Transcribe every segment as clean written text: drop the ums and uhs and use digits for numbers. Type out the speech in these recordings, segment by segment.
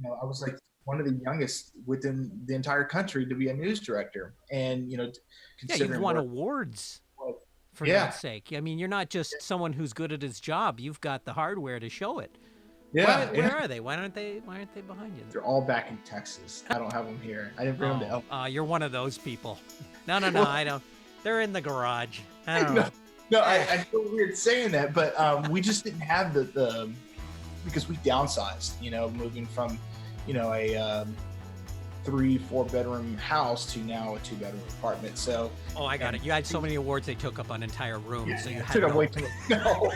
I was like one of the youngest within the entire country to be a news director, and Yeah, you've considering won where, awards, for yeah, God's sake. I mean, you're not just someone who's good at his job. You've got the hardware to show it. yeah, yeah, Where are they? Why aren't they behind you? they're all back in Texas. I don't have them here. I didn't bring them to Oh, L. you're one of those people. No, no, no. Well, I don't. They're in the garage. I don't no, know. no, Eh. I feel weird saying that, but we just didn't have the because we downsized. Moving from a 3-4 bedroom house to now a 2-bedroom apartment. So, Oh, I got it. You had so many awards they took up an entire room, yeah, so you it had took up no. way too much. No.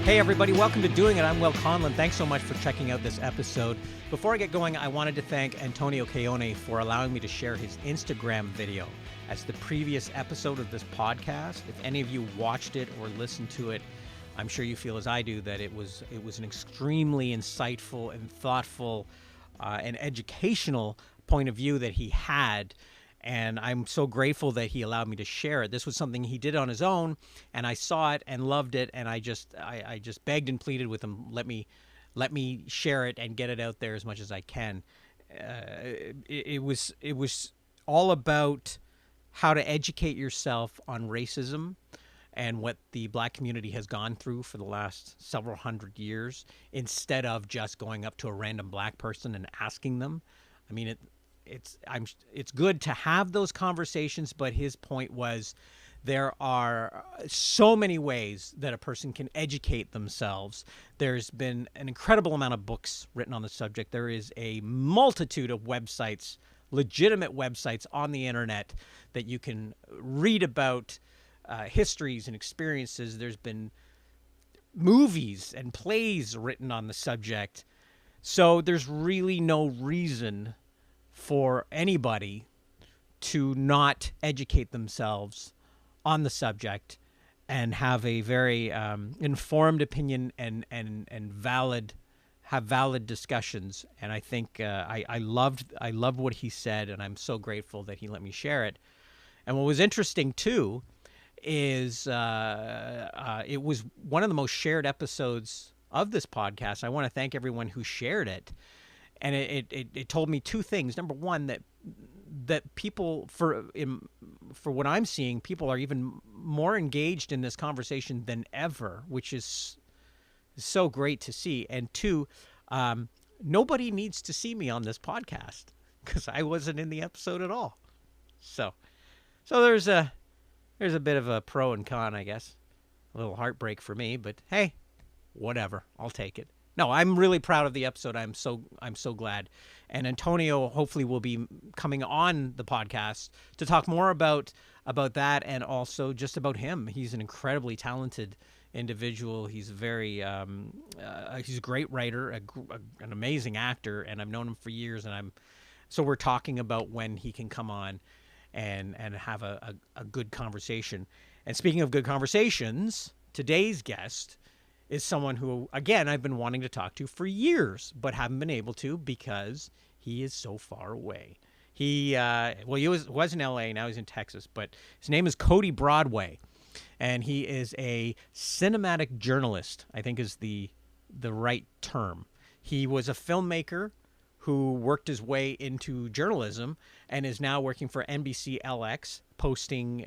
Hey, everybody, welcome to Doing It. I'm Will Conlon. Thanks so much for checking out this episode. Before I get going, I wanted to thank Antonio Keone for allowing me to share his Instagram video as the previous episode of this podcast. If any of you watched it or listened to it, I'm sure you feel as I do that it was an extremely insightful and thoughtful and educational point of view that he had. And I'm so grateful that he allowed me to share it. This was something he did on his own, and I saw it and loved it, and I just begged and pleaded with him, let me share it and get it out there as much as I can. It was all about how to educate yourself on racism and what the black community has gone through for the last several hundred years, instead of just going up to a random black person and asking them. I mean, it's good to have those conversations, but his point was there are so many ways that a person can educate themselves. There's been an incredible amount of books written on the subject. There is a multitude of websites, legitimate websites on the internet that you can read about histories and experiences. There's been movies and plays written on the subject. So there's really no reason for anybody to not educate themselves on the subject and have a very informed opinion and have valid discussions. And I think I loved what he said, and I'm so grateful that he let me share it. And what was interesting too is it was one of the most shared episodes of this podcast. I want to thank everyone who shared it. And it told me two things. Number one, that people, for what I'm seeing, people are even more engaged in this conversation than ever, which is so great to see. And two, nobody needs to see me on this podcast because I wasn't in the episode at all. So there's a bit of a pro and con, I guess. A little heartbreak for me, but hey, whatever. I'll take it. No, I'm really proud of the episode. I'm so glad. And Antonio hopefully will be coming on the podcast to talk more about that, and also just about him. He's an incredibly talented individual. He's he's a great writer, an amazing actor, and I've known him for years. And so we're talking about when he can come on and have a good conversation. And speaking of good conversations, today's guest is someone who, again, I've been wanting to talk to for years, but haven't been able to because he is so far away. He was in L.A., now he's in Texas, but his name is Cody Broadway, and he is a cinematic journalist, I think is the right term. He was a filmmaker who worked his way into journalism and is now working for NBC LX, posting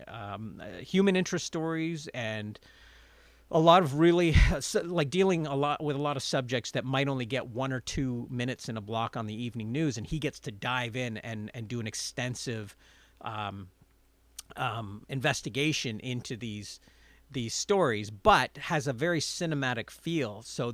human interest stories and a lot of really like dealing with a lot of subjects that might only get 1 or 2 minutes in a block on the evening news, and he gets to dive in and do an extensive investigation into these stories, but has a very cinematic feel. So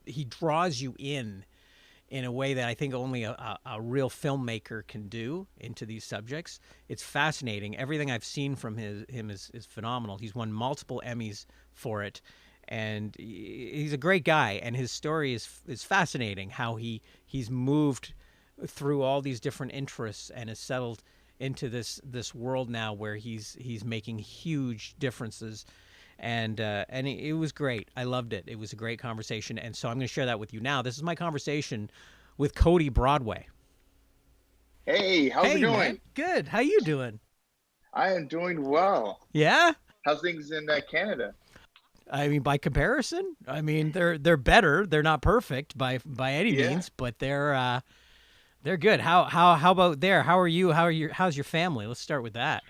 he draws you in a way that I think only a real filmmaker can do into these subjects. It's fascinating. Everything I've seen from him is phenomenal. He's won multiple Emmys for it, and he's a great guy. And his story is fascinating. How he's moved through all these different interests and has settled into this world now where he's making huge differences. and it was great. I loved it. It was a great conversation, and so I'm going to share that with you now. This is my conversation with Cody Broadway. Hey, how's it going? Man. Good. How you doing? I am doing well. Yeah. How's things in Canada? I mean, by comparison, I mean they're better. They're not perfect by any means, but they're good. How about there? How are you? How's your family? Let's start with that.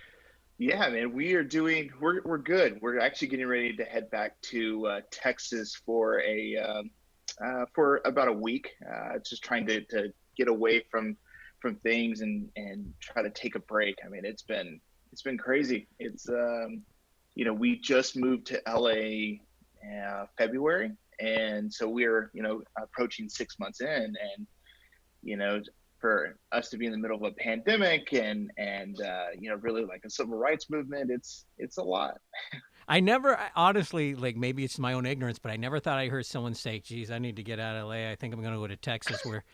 Yeah, man, we're good. We're actually getting ready to head back to Texas for about a week. Just trying to get away from things and try to take a break. I mean, it's been crazy. It's we just moved to LA February, and so we're approaching 6 months in, and for us to be in the middle of a pandemic and really like a civil rights movement, it's a lot. I honestly, like, maybe it's my own ignorance, but I never thought I heard someone say, geez, I need to get out of LA. I think I'm going to go to Texas where,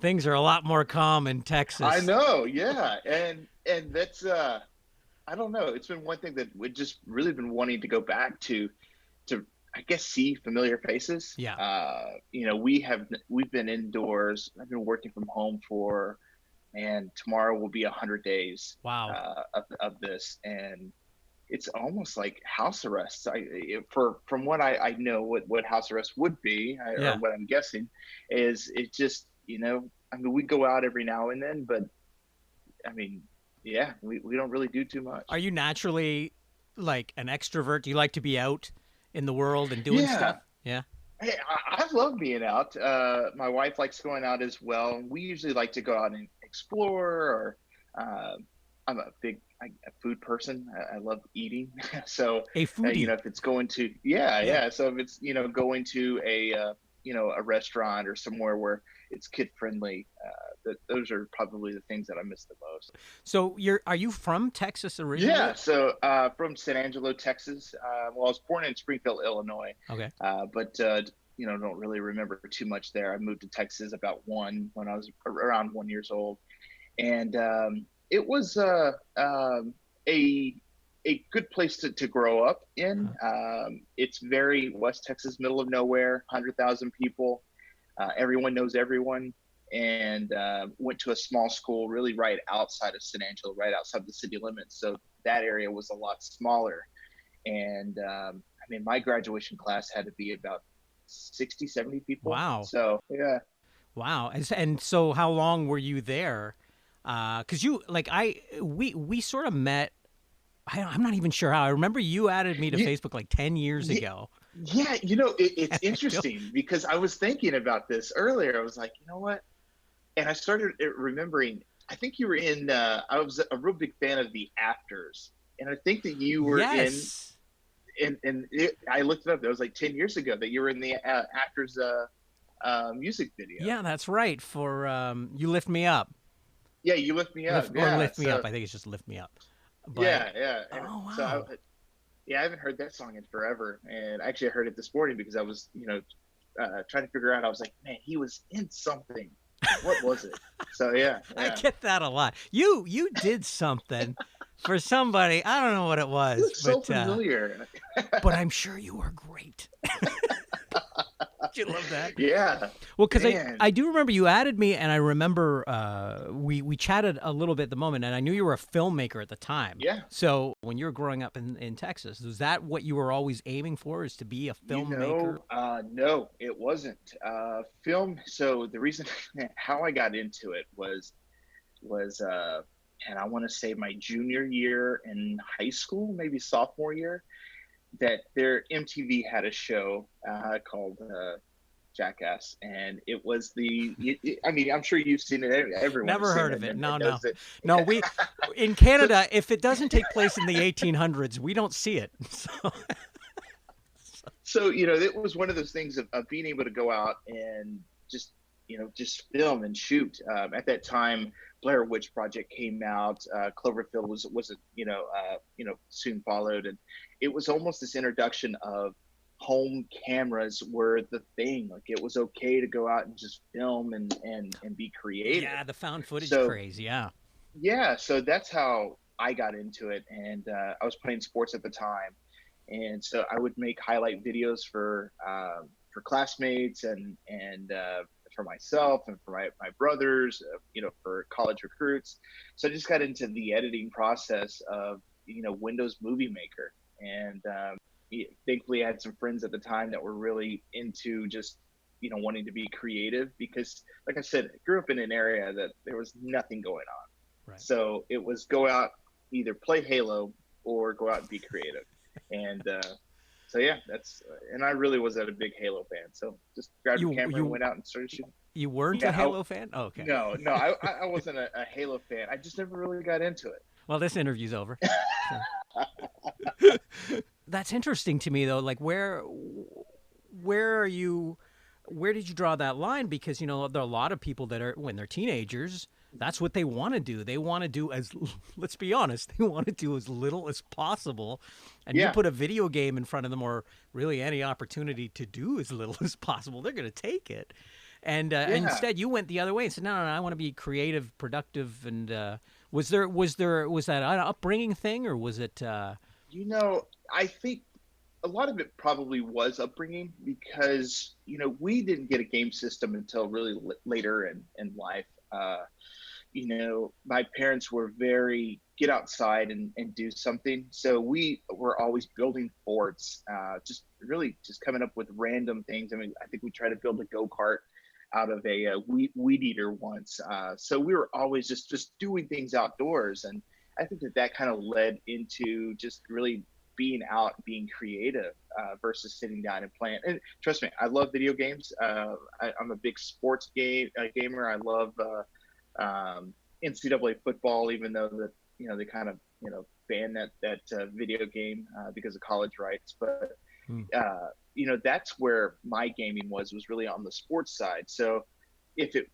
things are a lot more calm in Texas. I know. Yeah. And that's, I don't know. It's been one thing that we've just really been wanting to go back to, I guess, see familiar faces. Yeah. We've been indoors. I've been working from home for, tomorrow will be 100 days. Wow. Of this, and it's almost like house arrest. From what I know, what house arrest would be, or what I'm guessing, is it just we go out every now and then, but I mean, yeah, we don't really do too much. Are you naturally like an extrovert? Do you like to be out in the world and doing stuff? Yeah. Hey, I love being out. My wife likes going out as well. We usually like to go out and explore, or I'm a big food person. I love eating. So a foodie. If it's going to so if it's going to a restaurant or somewhere where it's kid friendly, those are probably the things that I miss the most. So are you from Texas originally? Yeah, so from San Angelo, Texas. Well, I was born in Springfield, Illinois. Okay. But don't really remember too much there. I moved to Texas when I was around 1 year old, and it was a good place to grow up in. It's very West Texas, middle of nowhere, 100,000 people. Everyone knows everyone, and went to a small school really right outside of San Angelo, right outside the city limits. So that area was a lot smaller. And my graduation class had to be about 60, 70 people. Wow. So, yeah. Wow. And so how long were you there? Because we sort of met. I'm not even sure how. I remember you added me to Facebook like 10 years ago. Yeah, it's interesting because I was thinking about this earlier. I was like, you know what? And I started remembering, I think you were in, I was a real big fan of the Afters. And I think that you were I looked it up. That was like 10 years ago that you were in the Afters music video. Yeah, that's right. For You Lift Me Up. Yeah, You Lift Me Up. Lift Me Up. I think it's just Lift Me Up. But, yeah. And oh, wow. So I haven't heard that song in forever. And actually I heard it this morning because I was, trying to figure out, I was like, man, he was in something. What was it? So, yeah. I get that a lot. You did something for somebody. I don't know what it was. It's so familiar. But I'm sure you were great. Did you love that? Yeah. Well, because I do remember you added me, and I remember we chatted a little bit at the moment, and I knew you were a filmmaker at the time. Yeah. So when you were growing up in Texas, was that what you were always aiming for, is to be a filmmaker? No, it wasn't. Film. So the reason how I got into it was and I want to say my junior year in high school, maybe sophomore year, that their MTV had a show called Jackass, and it was I'm sure you've seen it. Everyone never heard of it. No. We in Canada, if it doesn't take place in the 1800s, we don't see it. So it was one of those things of being able to go out and just film and shoot. At that time, Blair Witch Project came out. Cloverfield was soon followed, and it was almost this introduction of home cameras were the thing. Like, it was okay to go out and just film and be creative. Yeah, the found footage craze. Yeah. Yeah, so that's how I got into it, and I was playing sports at the time, And so I would make highlight videos for classmates and for myself and for my brothers, for college recruits. So I just got into the editing process of, Windows Movie Maker. And thankfully I had some friends at the time that were really into just, wanting to be creative, because like I said, I grew up in an area that there was nothing going on. Right. So it was go out, either play Halo or go out and be creative. And so yeah, and I really was a big Halo fan. So just grabbed a camera and went out and started shooting. You weren't a Halo fan? Oh, okay. No, I wasn't a Halo fan. I just never really got into it. Well, this interview's over. That's interesting to me, though. Like, where are you? Where did you draw that line? Because, there are a lot of people that are, when they're teenagers, that's what they want to do. They want to do let's be honest, they want to do as little as possible. And you put a video game in front of them, or really any opportunity to do as little as possible, they're going to take it. And instead you went the other way and said, no, I want to be creative, productive. And was that an upbringing thing, or was it? I think a lot of it probably was upbringing, because, we didn't get a game system until really later in life. My parents were very get outside and do something. So we were always building forts, just coming up with random things. I mean, I think we tried to build a go-kart out of a weed eater once. So we were always just doing things outdoors. And I think that kind of led into just really being out, being creative, versus sitting down and playing. And trust me, I love video games. I'm a big sports gamer. I love NCAA football, even though they kind of banned that video game because of college rights. But that's where my gaming was really on the sports side. So it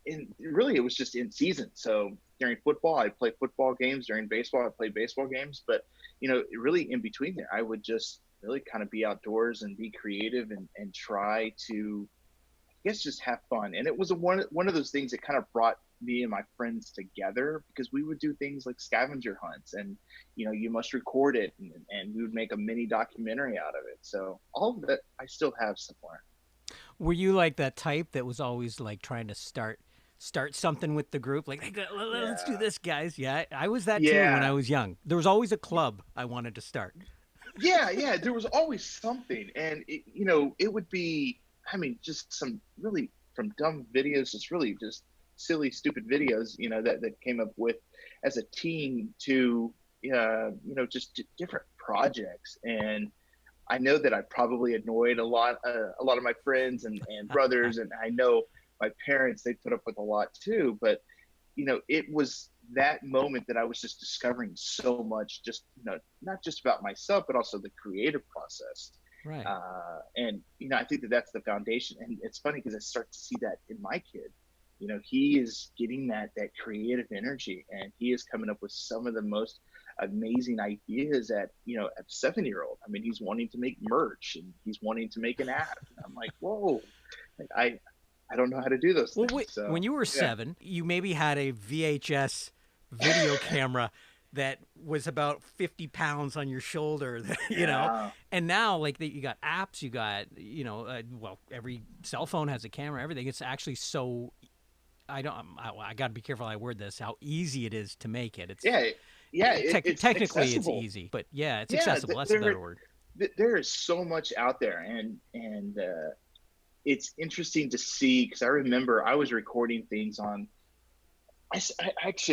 was just in season. So during football, I'd play football games. During baseball, I'd play baseball games. But really in between there, I would just really kind of be outdoors and be creative and try to, I guess, just have fun. And it was one of those things that kind of brought me and my friends together, because we would do things like scavenger hunts, and you must record it, and we would make a mini documentary out of it. So all of that I still have somewhere. Were you like that type that was always like trying to start something with the group, like, hey, let's do this, guys? Yeah, I was that too when I was young. There was always a club I wanted to start. Yeah, there was always something. And it would be, I mean, just some really, from dumb videos, just silly, stupid videos, that came up with as a teen, to just different projects. And I know that I probably annoyed a lot of my friends and brothers, and I know my parents, they put up with a lot too. But it was that moment that I was just discovering so much, just not just about myself, but also the creative process. Right. And I think that's the foundation. And it's funny because I start to see that in my kid. He is getting that creative energy, and he is coming up with some of the most amazing ideas at a 7-year-old. I mean, he's wanting to make merch, and he's wanting to make an app. And I'm like, whoa, I don't know how to do those things. Well, so, when you were 7, you maybe had a VHS video camera that was about 50 pounds on your shoulder, and now you got apps, you got, every cell phone has a camera, everything. It's actually so, I got to be careful how I word this, how easy it is to make it. It's, it's technically accessible. It's easy, but it's accessible. That's a better word. There is so much out there, and it's interesting to see, because I remember I was recording things on, I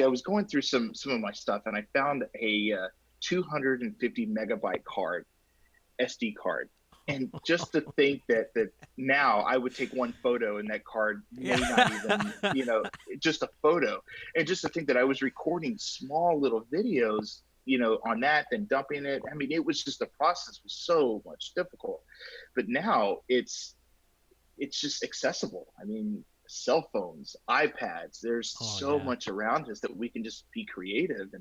was going through some of my stuff, and I found a 250 megabyte SD card. And just to think that now I would take one photo and that card may not even, just a photo. And just to think that I was recording small little videos, on that, then dumping it. I mean, it was just, the process was so much difficult. But now it's just accessible. I mean, cell phones, iPads, there's so much around us that we can just be creative.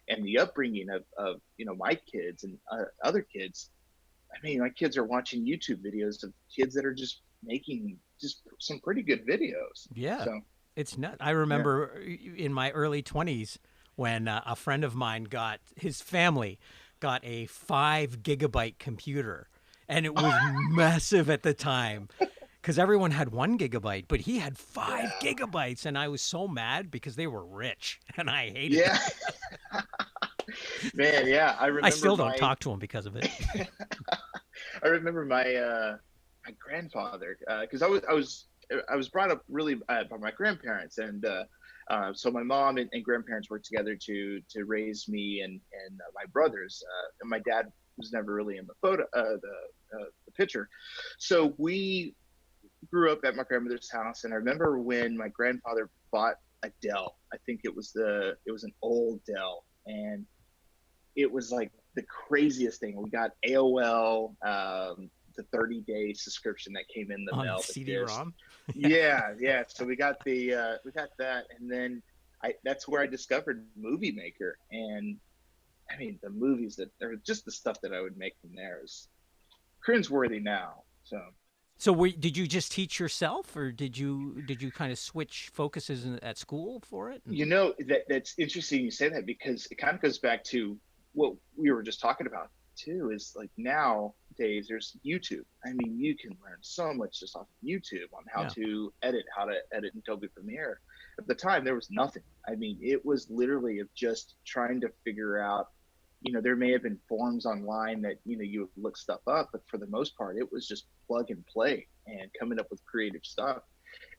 And the upbringing of my kids and other kids, I mean, my kids are watching YouTube videos of kids that are just making just some pretty good videos. Yeah, so, it's not. I remember in my early 20s when a friend of mine his family got a 5 gigabyte computer, and it was massive at the time because everyone had 1 gigabyte, but he had 5 gigabytes, and I was so mad because they were rich and I hated Yeah. them. Man, yeah, I remember. I still don't talk to him because of it. I remember my grandfather, because I was brought up really by my grandparents, and so my mom and grandparents worked together to raise me and my brothers. And my dad was never really in the the picture, so we grew up at my grandmother's house. And I remember when my grandfather bought a Dell. I think it was an old Dell, and it was like the craziest thing. We got AOL, the 30-day subscription that came in the mail. CD-ROM. Yeah. So we got that, and then that's where I discovered Movie Maker. And I mean, the movies that are just the stuff that I would make from there is cringeworthy now. So did you just teach yourself, or did you kind of switch focuses at school for it? You know, that's interesting you say that, because it kind of goes back to what we were just talking about too, is like nowadays there's YouTube. I mean, you can learn so much just off of YouTube on how to edit in Adobe Premiere. At the time, there was nothing. I mean, it was literally of just trying to figure out, you know, there may have been forums online that, you know, you would look stuff up, but for the most part, it was just plug and play and coming up with creative stuff.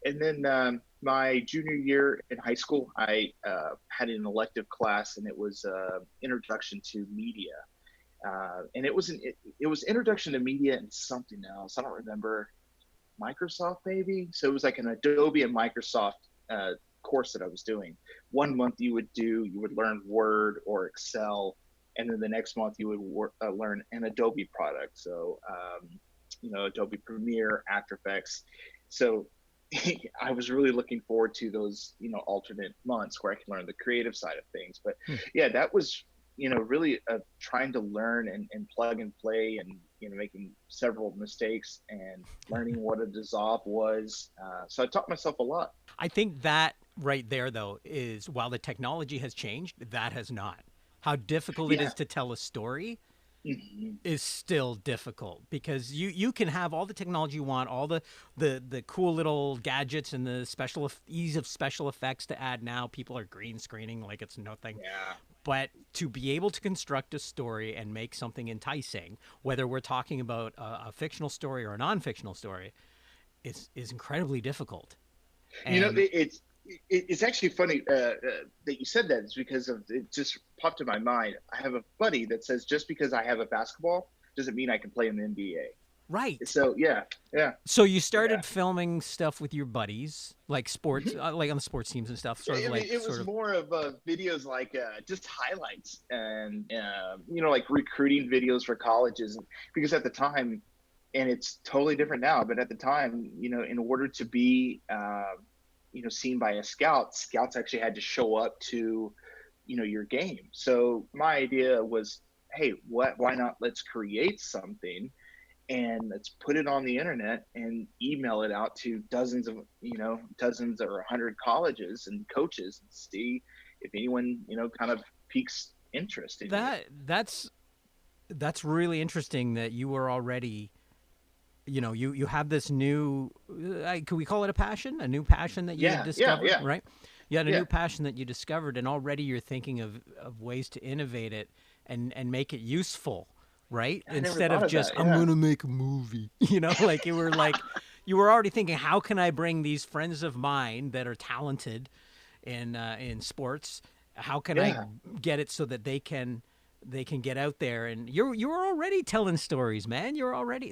And then my junior year in high school, I had an elective class, and it was Introduction to Media. And it was Introduction to Media and something else. I don't remember. Microsoft, maybe? So it was like an Adobe and Microsoft course that I was doing. 1 month you would learn Word or Excel, and then the next month you would learn an Adobe product. So, you know, Adobe Premiere, After Effects. So I was really looking forward to those, you know, alternate months where I could learn the creative side of things. But yeah, that was, you know, really trying to learn and plug and play, and, you know, making several mistakes and learning what a dissolve was. So I taught myself a lot. I think that right there, though, is while the technology has changed, that has not. How difficult it is to tell a story is still difficult, because you can have all the technology you want, all the cool little gadgets and the ease of special effects to add. Now people are green screening like it's nothing. Yeah. But to be able to construct a story and make something enticing, whether we're talking about a fictional story or a non-fictional story, is incredibly difficult. And, you know, it's actually funny that you said that. It's because it just popped in my mind. I have a buddy that says just because I have a basketball doesn't mean I can play in the NBA. Right. So yeah. So you started filming stuff with your buddies, like sports, like on the sports teams and stuff. It was more of videos like just highlights and you know, like recruiting videos for colleges, because at the time, and it's totally different now, but at the time, you know, in order to be you know, seen by a scouts actually had to show up to, you know, your game. So my idea was, hey, why not, let's create something and let's put it on the internet and email it out to dozens or 100 colleges and coaches, and see if anyone, you know, kind of piques interest in it. That's really interesting that you were already, you know, you have this new, could we call it a new passion that you discovered, right? You had a new passion that you discovered, and already you're thinking of ways to innovate it and make it useful, right? Instead of just, I'm going to make a movie, you know, like you were already thinking, how can I bring these friends of mine that are talented in sports, how can I get it so that they can get out there? And you're already telling stories, man.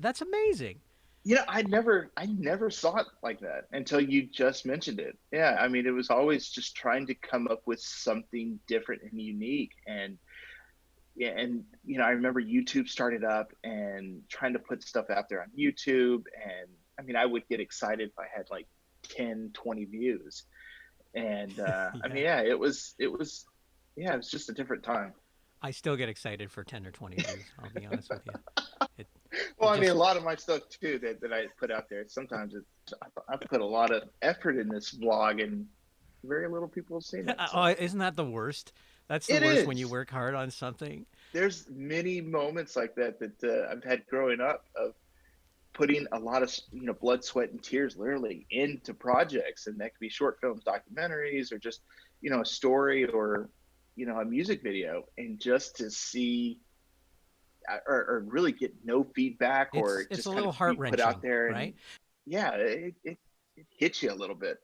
That's amazing. You know, I never saw it like that until you just mentioned it. Yeah, I mean, it was always just trying to come up with something different and unique. And and you know, I remember YouTube started up and trying to put stuff out there on YouTube. And I mean, I would get excited if I had like 10, 20 views. And I mean, it was just a different time. I still get excited for 10 or 20 views, I'll be honest with you. I mean, a lot of my stuff too that I put out there, sometimes I put a lot of effort in this vlog, and very little people have seen it. So. Oh, isn't that the worst? That's the worst when you work hard on something. there's many moments like that I've had growing up of putting a lot of blood, sweat, and tears literally into projects, and that could be short films, documentaries, or just a story, or a music video, and just to see or really get no feedback, or It's just a kind little of be put out heart-wrenching, there, and right? yeah, it hits you a little bit.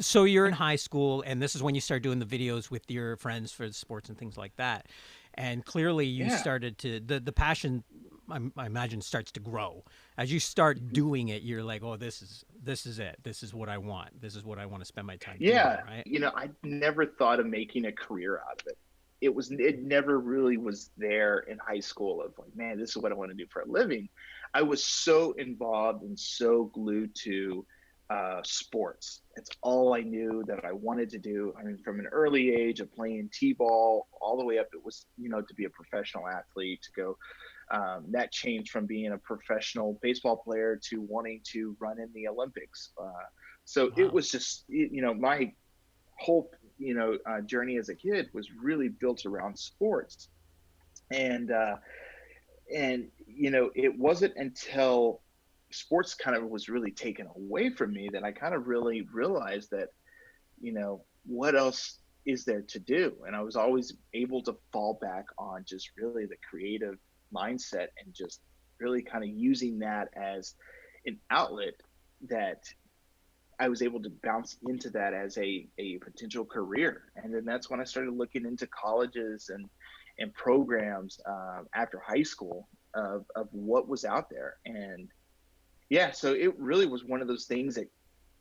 So you're in high school, and this is when you start doing the videos with your friends for sports and things like that. And clearly, you Yeah. started to the passion. I imagine starts to grow as you start doing it. You're like, oh, this is it. This is what I want. This is what I want to spend my time doing. Yeah, Right? I never thought of making a career out of it. It never really was there in high school of like, man, this is what I want to do for a living. I was so involved and so glued to sports. It's all I knew that I wanted to do. I mean, from an early age of playing t-ball all the way up, it was, to be a professional athlete, to go. That changed from being a professional baseball player to wanting to run in the Olympics. So it Wow. was just, my whole, journey as a kid was really built around sports. And, it wasn't until sports kind of was really taken away from me that I kind of really realized that, what else is there to do? And I was always able to fall back on just really the creative mindset, and just really kind of using that as an outlet that I was able to bounce into that as a potential career. And then that's when I started looking into colleges and programs after high school of what was out there. And yeah, so it really was one of those things that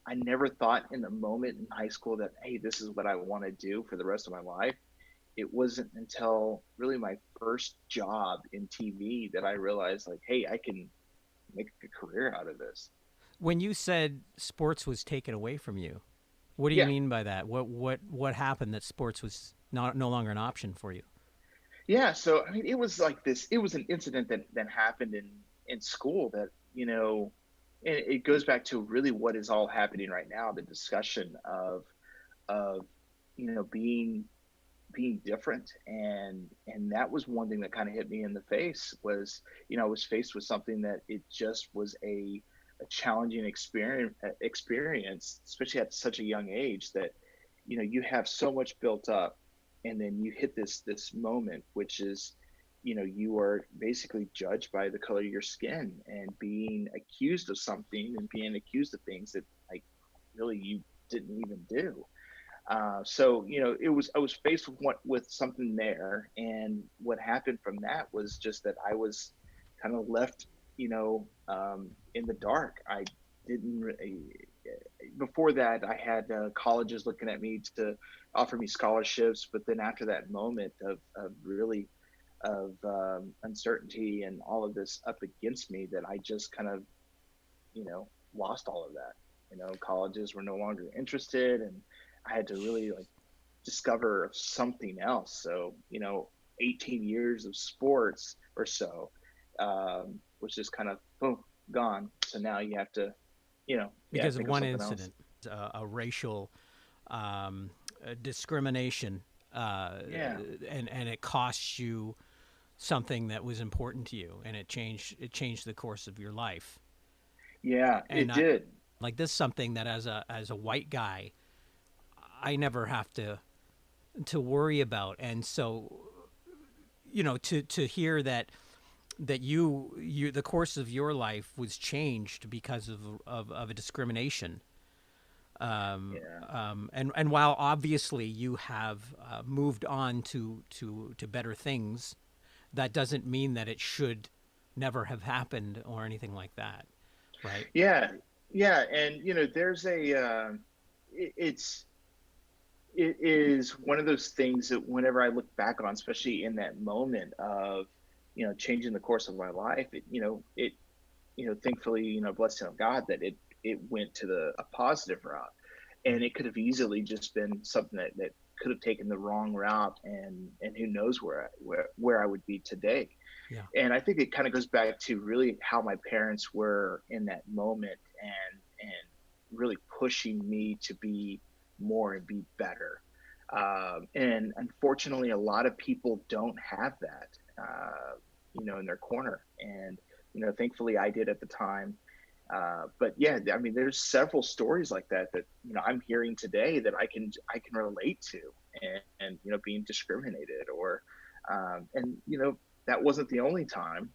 I never thought in the moment in high school that, hey, this is what I want to do for the rest of my life. It wasn't until really my first job in TV that I realized, like, hey, I can make a career out of this. When you said sports was taken away from you, what do you Yeah. mean by that? What happened that sports was not no longer an option for you? Yeah. So, I mean, it was like this, it was an incident that happened in school that, and it goes back to really what is all happening right now, the discussion of, being different. And that was one thing that kind of hit me in the face was, I was faced with something that it just was a challenging experience, especially at such a young age, that you have so much built up, and then you hit this moment, which is, you are basically judged by the color of your skin, and being accused of something, and being accused of things that, like, really you didn't even do. So I was faced with something there, and what happened from that was just that I was kind of left, in the dark. I didn't really. Before that, I had colleges looking at me to offer me scholarships, but then after that moment of really of uncertainty and all of this up against me, that I just kind of, lost all of that. Colleges were no longer interested, and I had to really, like, discover something else. So, 18 years of sports or so was just kind of boom, gone. So now you have to, Because of think of one something else. incident, a racial discrimination, Yeah, and it costs you something that was important to you, and it changed the course of your life. yeah, And it I did. like this something that as a white guy, I never have to worry about. And so, to hear that you the course of your life was changed because of a discrimination. Yeah, And while obviously you have moved on to better things, that doesn't mean that it should never have happened or anything like that, right? yeah, yeah. And there's it's it is one of those things that whenever I look back on, especially in that moment of, changing the course of my life, thankfully, blessing of God, that it went to a positive route. And it could have easily just been something that could have taken the wrong route, and who knows where I would be today. Yeah. And I think it kind of goes back to really how my parents were in that moment, and really pushing me to be more and be better. And unfortunately, a lot of people don't have that, in their corner. And, thankfully I did at the time. But yeah, I mean, there's several stories like that I'm hearing today that I can relate to, and being discriminated, or and that wasn't the only time.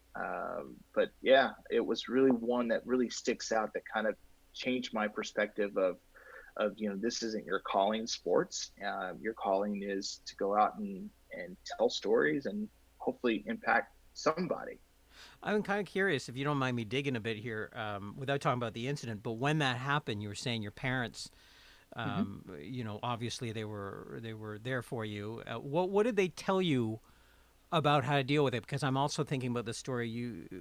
But yeah, it was really one that really sticks out, that kind of changed my perspective of this isn't your calling, sports. Your calling is to go out and tell stories and hopefully impact somebody. I'm kind of curious, if you don't mind me digging a bit here, without talking about the incident, but when that happened, you were saying your parents, obviously they were there for you. What did they tell you about how to deal with it? Because I'm also thinking about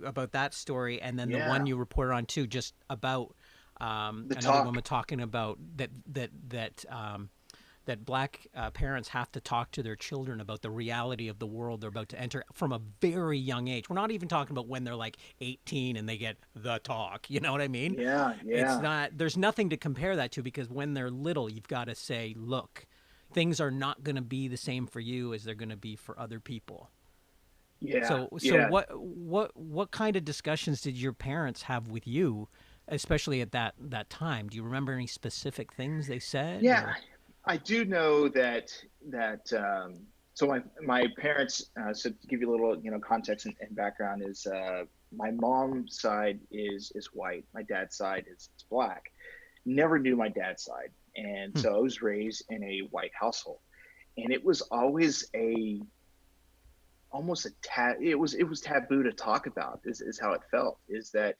about that story, and then the one Yeah, you reported on too, just about the another talk. woman talking about that black parents have to talk to their children about the reality of the world they're about to enter from a very young age. We're not even talking about when they're like 18 and they get the talk. You know what I mean? Yeah, It's yeah, not, there's nothing to compare that to, because when they're little, you've got to say, look, things are not going to be the same for you as they're going to be for other people. yeah, So yeah, what kind of discussions did your parents have with you, especially at that time? Do you remember any specific things they said, yeah. or? I do know that. So my parents. So to give you a little context and background, is my mom's side is white. My dad's side is black. Never knew my dad's side, and Hmm, so I was raised in a white household, and it was always a almost a it was taboo to talk about, is how it felt, is that.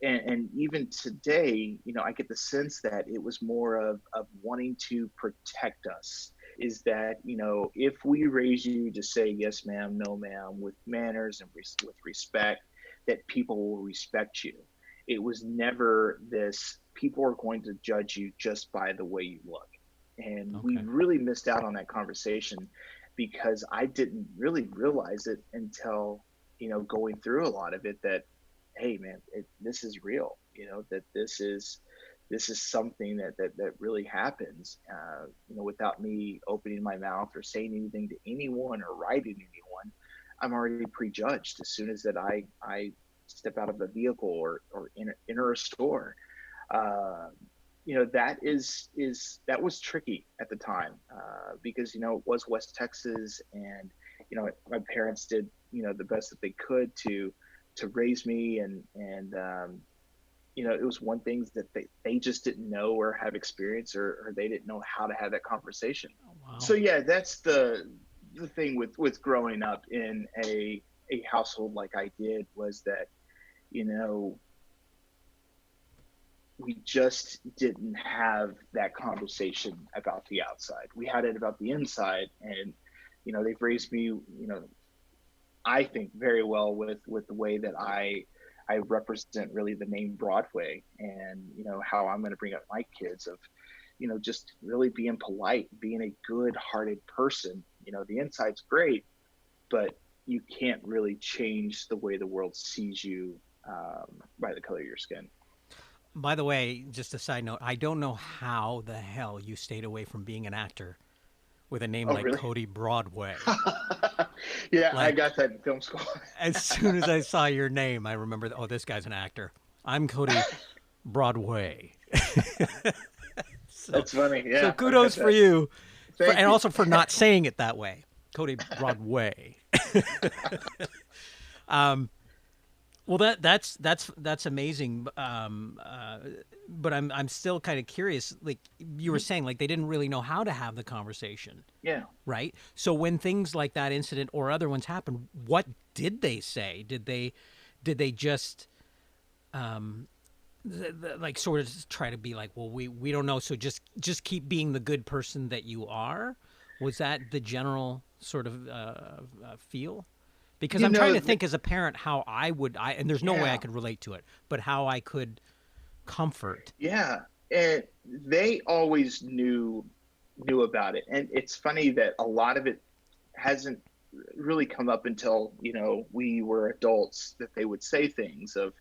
And even today, I get the sense that it was more of wanting to protect us. Is that, if we raise you to say yes ma'am, no ma'am, with manners and with respect, that people will respect you. It was never this, people are going to judge you just by the way you look. And we okay. really missed out on that conversation, because I didn't really realize it until, going through a lot of it, that hey man, this is real, that this is something that really happens, without me opening my mouth or saying anything to anyone or writing anyone. I'm already prejudged as soon as that I step out of a vehicle, or enter a store. uh, that was tricky at the time, because it was West Texas, and my parents did the best that they could to raise me, and it was one thing that they just didn't know or have experience, or they didn't know how to have that conversation. Oh, wow. So yeah, that's the thing with growing up in a household like I did, was that you know we just didn't have that conversation about the outside. We had it about the inside, and they've raised me, I think very well with the way that I represent really the name Broadway, and how I'm going to bring up my kids, of just really being polite, being a good-hearted person. The inside's great, but you can't really change the way the world sees you, by the color of your skin. By the way, just a side note, I don't know how the hell you stayed away from being an actor with a name Oh, like really? Cody Broadway. Yeah, I Like, got that in film school. as soon as I saw your name, I remember, oh, this guy's an actor. I'm Cody Broadway. so, That's funny. so Yeah, I got kudos for that. you, Thank and you. also for not saying it that way, Cody Broadway. um, well, that's amazing. But I'm still kind of curious. Like you were saying, like they didn't really know how to have the conversation, Yeah. right? So when things like that incident or other ones happen, what did they say? Did they just like sort of try to be like, well, we don't know, so just keep being the good person that you are? Was that the general sort of feel? Because You I'm trying know, to think as a parent how and there's no way I yeah. could relate to it, but how I could comfort. Yeah. And they always knew about it. And it's funny that a lot of it hasn't really come up until, we were adults, that they would say things of,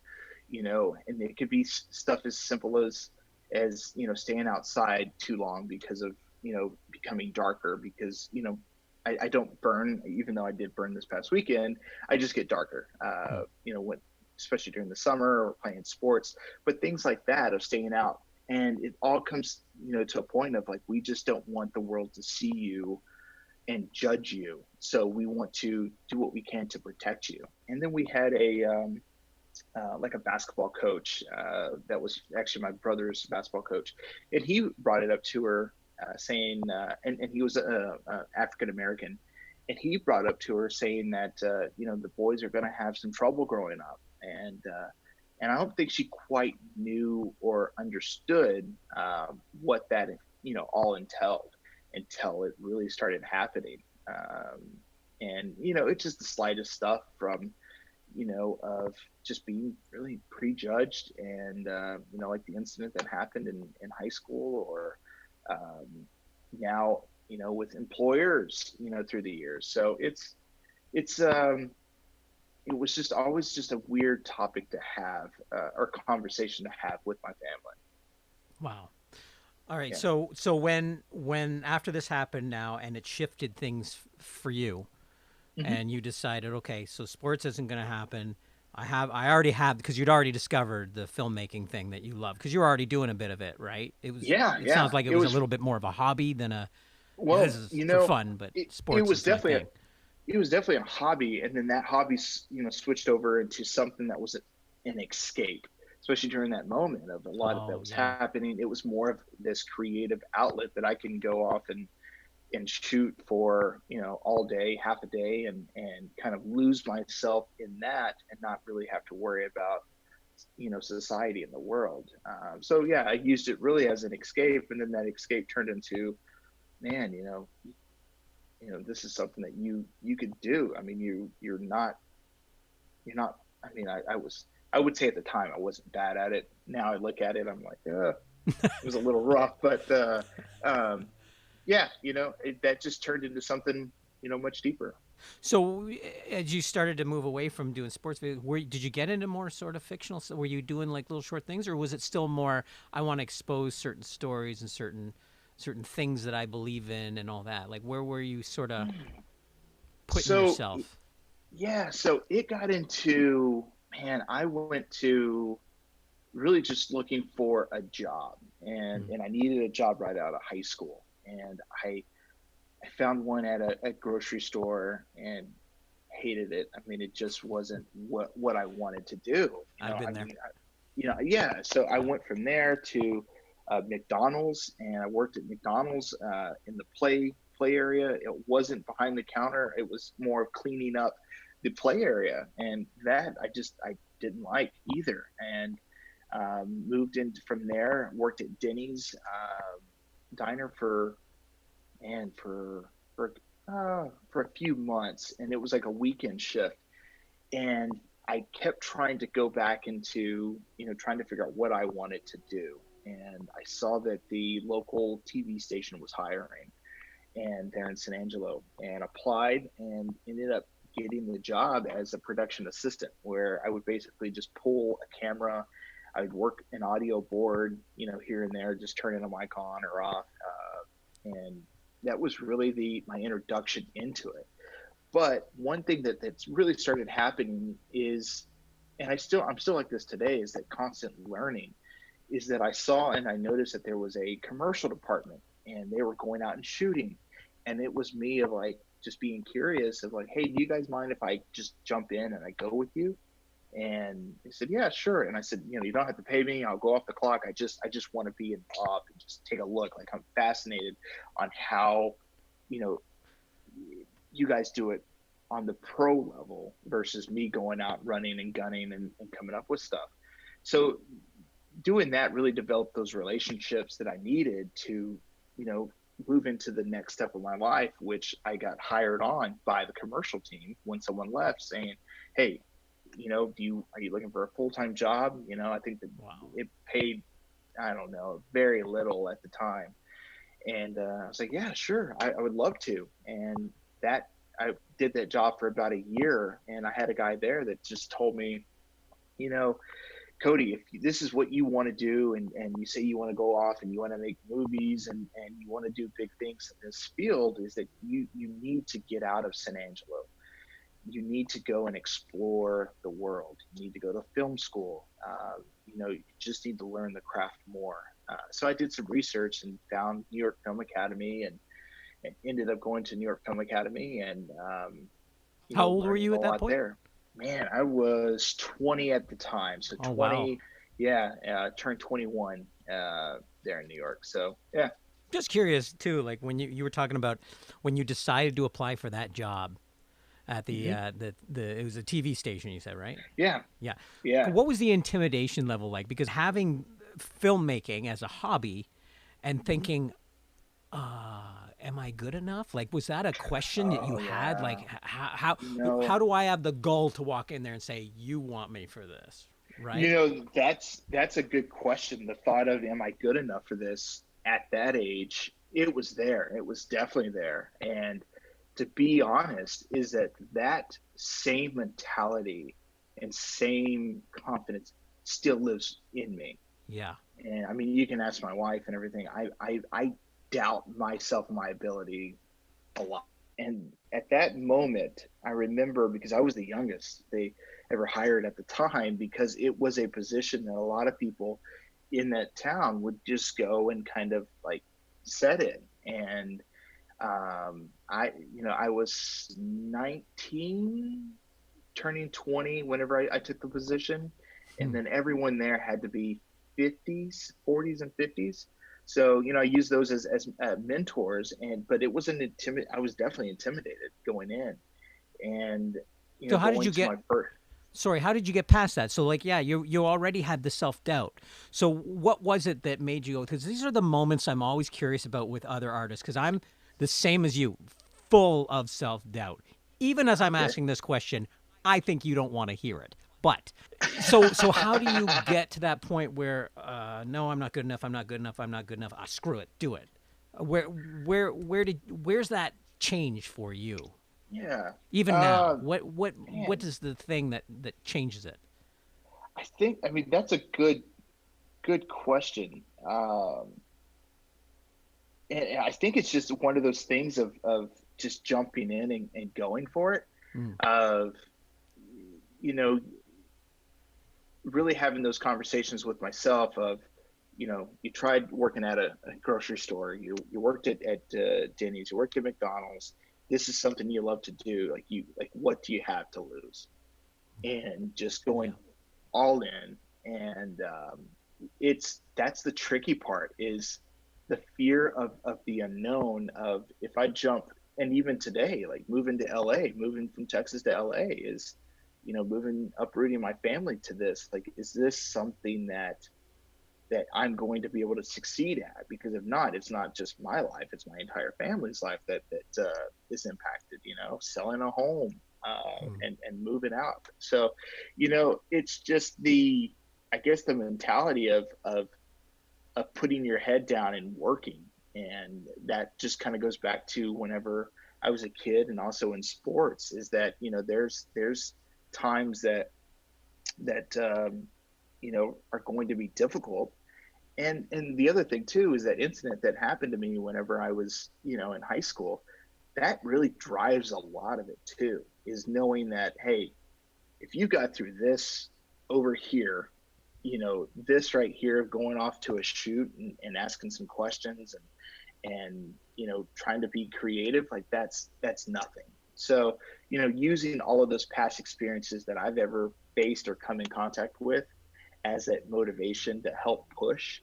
and it could be stuff as simple as staying outside too long because of becoming darker because, I don't burn, even though I did burn this past weekend. I just get darker, when, especially during the summer or playing sports, but things like that of staying out. And it all comes, to a point of like, we just don't want the world to see you and judge you. So we want to do what we can to protect you. And then we had like a basketball coach that was actually my brother's basketball coach. And he brought it up to her saying, and he was African-American. And he brought up to her saying that, the boys are going to have some trouble growing up. And I don't think she quite knew or understood what that, all entailed until it really started happening. And, it's just the slightest stuff from, of just being really prejudged and, like the incident that happened in high school or now, with employers, through the years. So it was just always just a weird topic to have or conversation to have with my family. Wow. All right. Yeah. So when after this happened now and it shifted things for you and you decided, okay, so sports isn't going to happen. I already have, because you'd already discovered the filmmaking thing that you love, because you're already doing a bit of it, right? It sounds like it was a little bit more of a hobby than this is for fun, but sports. It was definitely a hobby, and then that hobby, switched over into something that was an escape, especially during that moment of a lot of that was happening. It was more of this creative outlet that I can go off and shoot for, all day, half a day, and kind of lose myself in that and not really have to worry about, society and the world. So yeah, I used it really as an escape, and then that escape turned into, man, this is something that you could do. I mean, you're not, I mean, I would say at the time I wasn't bad at it. Now I look at it, I'm like, it was a little rough, but, yeah, that just turned into something, much deeper. So as you started to move away from doing sports videos, did you get into more sort of fictional? Were you doing like little short things, or was it still more, I want to expose certain stories and certain things that I believe in and all that? Like, where were you sort of putting yourself? Yeah, so it got into, man, I went to really just looking for a job, and I needed a job right out of high school. And I found one at a grocery store and hated it. I mean, it just wasn't what I wanted to do. I've been there. Yeah. So I went from there to McDonald's, and I worked at McDonald's in the play area. It wasn't behind the counter. It was more of cleaning up the play area, and that I didn't like either. And moved in from there. Worked at Denny's diner for a few months, and it was like a weekend shift. And I kept trying to go back into, trying to figure out what I wanted to do. And I saw that the local TV station was hiring, and they're in San Angelo, and applied and ended up getting the job as a production assistant, where I would basically just pull a camera. I would work an audio board, here and there, just turning a mic on or off. And that was really my introduction into it. But one thing that's really started happening is, and I'm still like this today, is that constant learning, is that I saw and I noticed that there was a commercial department, and they were going out and shooting. And it was me of like, just being curious of like, hey, do you guys mind if I just jump in and I go with you? And they said, yeah, sure. And I said, you don't have to pay me. I'll go off the clock. I just want to be involved and just take a look. Like, I'm fascinated on how, you guys do it on the pro level versus me going out running and gunning and coming up with stuff. So doing that really developed those relationships that I needed to, move into the next step of my life, which I got hired on by the commercial team when someone left, saying, hey, are you looking for a full-time job? I think that it paid, I don't know, very little at the time. And I was like, yeah, sure. I would love to. And I did that job for about a year, and I had a guy there that just told me, Cody, if this is what you want to do, and you say you want to go off and you want to make movies and you want to do big things in this field, is that you need to get out of San Angelo. You need to go and explore the world. You need to go to film school. You just need to learn the craft more. So I did some research and found New York Film Academy, and ended up going to New York Film Academy. And how old were you at that point? There. Man, I was 20 at the time. So 20, wow. Yeah, turned 21 there in New York. So yeah. Just curious too, like when you were talking about when you decided to apply for that job at the it was a TV station, you said, right? Yeah. What was the intimidation level like? Because having filmmaking as a hobby and thinking, am I good enough? Like, was that a question that you had? Like, how do I have the gall to walk in there and say, you want me for this? Right. That's a good question. The thought of, am I good enough for this at that age? It was there. It was definitely there. And to be honest, is that same mentality and same confidence still lives in me. Yeah. And I mean, you can ask my wife and everything. I doubt myself and my ability a lot. And at that moment, I remember, because I was the youngest they ever hired at the time, because it was a position that a lot of people in that town would just go and kind of like set in. And I was 19, turning 20 whenever I took the position. And then everyone there had to be 40s and 50s. So, I used those as mentors, but it wasn't I was definitely intimidated going in. And, so how did you get, how did you get past that? So like, yeah, you already had the self-doubt. So what was it that made you go, because these are the moments I'm always curious about with other artists, because I'm the same as you, full of self-doubt. Even as I'm asking this question, I think you don't want to hear it. But so how do you get to that point where no, I'm not good enough, I'm not good enough, I'm not good enough. Screw it, do it. Where's that change for you? Yeah. Even now, what is the thing that changes it? I mean that's a good question. And I think it's just one of those things of just jumping in and going for it. Of really having those conversations with myself of, you tried working at a grocery store, you worked at Denny's, you worked at McDonald's. This is something you love to do. Like what do you have to lose? And just going all in. And that's the tricky part, is the fear of the unknown, of if I jump. And even today, like moving to LA, moving from Texas to LA is, uprooting my family to this. Like, is this something that I'm going to be able to succeed at? Because if not, it's not just my life, it's my entire family's life that is impacted, selling a home and moving out. So, it's just I guess the mentality of putting your head down and working. And that just kind of goes back to whenever I was a kid, and also in sports, is that, there's times that are going to be difficult. And the other thing too is that incident that happened to me whenever I was, in high school, that really drives a lot of it too, is knowing that, hey, if you got through this over here, this right here, going off to a shoot and asking some questions and trying to be creative, like that's nothing. So, using all of those past experiences that I've ever faced or come in contact with as that motivation to help push,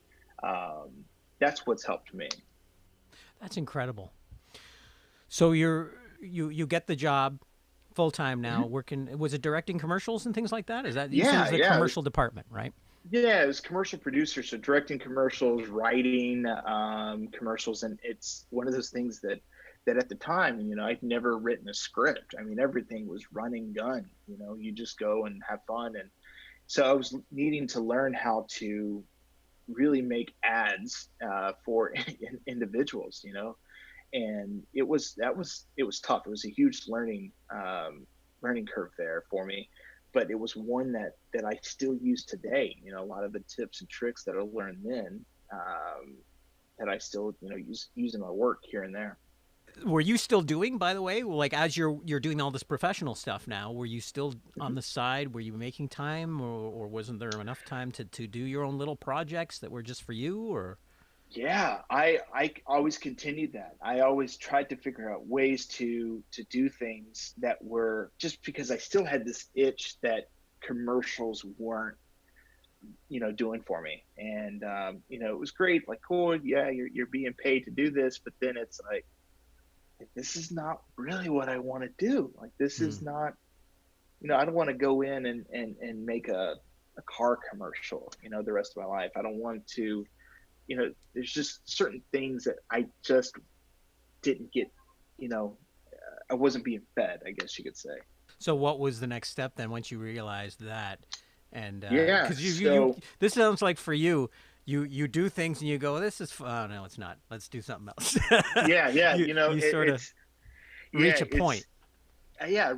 that's what's helped me. That's incredible. So you get the job full time now, working. Was it directing commercials and things like that? Is that you said it was the commercial department, right? Yeah, it was commercial producer, so directing commercials, writing commercials, and it's one of those things that at the time, I'd never written a script. I mean, everything was run and gun. You just go and have fun, and so I was needing to learn how to really make ads for individuals, and it was tough. It was a huge learning curve there for me. but it was one that I still use today. You know, a lot of the tips and tricks that I learned then, that I still, you know, use in my work here and there. Were you still doing, by the way, like as you're doing all this professional stuff now, were you still on the side? Were you making time, or wasn't there enough time to do your own little projects that were just for you? Or Yeah, I always continued that. I always tried to figure out ways to do things that were, just because I still had this itch that commercials weren't, you know, doing for me. And you know, it was great, like, cool, yeah, you're being paid to do this, but then it's like, this is not really what I want to do. Like, this is not, you know, I don't want to go in and make a car commercial, you know, the rest of my life. I don't want to, you know, there's just certain things that I just didn't get, you know, I wasn't being fed, I guess you could say. so, what was the next step then once you realized that? And Yeah. because So this sounds like for you, you do things and you go, this is oh no, it's not. Let's do something else. yeah, you you know, you sort of reach a point. Yeah,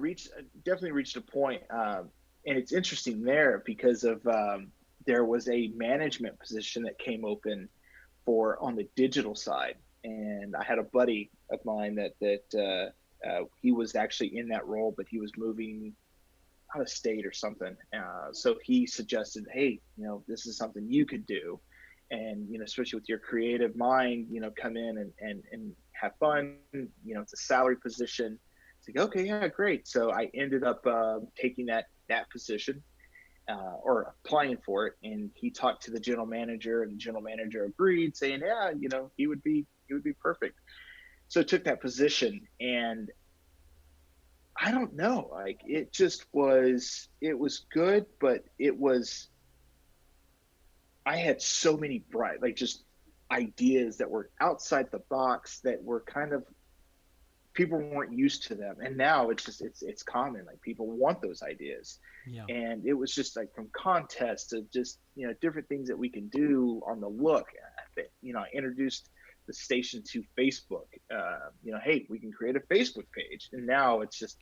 definitely reached a point. And it's interesting there because of, there was a management position that came open for on the digital side, and I had a buddy of mine that he was actually in that role, but he was moving out of state or something. So he suggested, hey, you know, this is something you could do, and you know, especially with your creative mind, you know, come in and have fun. You know, it's a salary position. It's like, okay, yeah, great. So I ended up taking that position, or applying for it, and he talked to the general manager, and the general manager agreed, saying, yeah, you know, he would be perfect. So I took that position, and I don't know, like, it was good, but I had so many bright, like, just ideas that were outside the box that were kind of, people weren't used to them, and now it's common, like, people want those ideas. Yeah. And it was just like, from contests to just, you know, different things that we can do on the look. You know, I introduced the station to Facebook. You know, hey, we can create a Facebook page, and now it's just,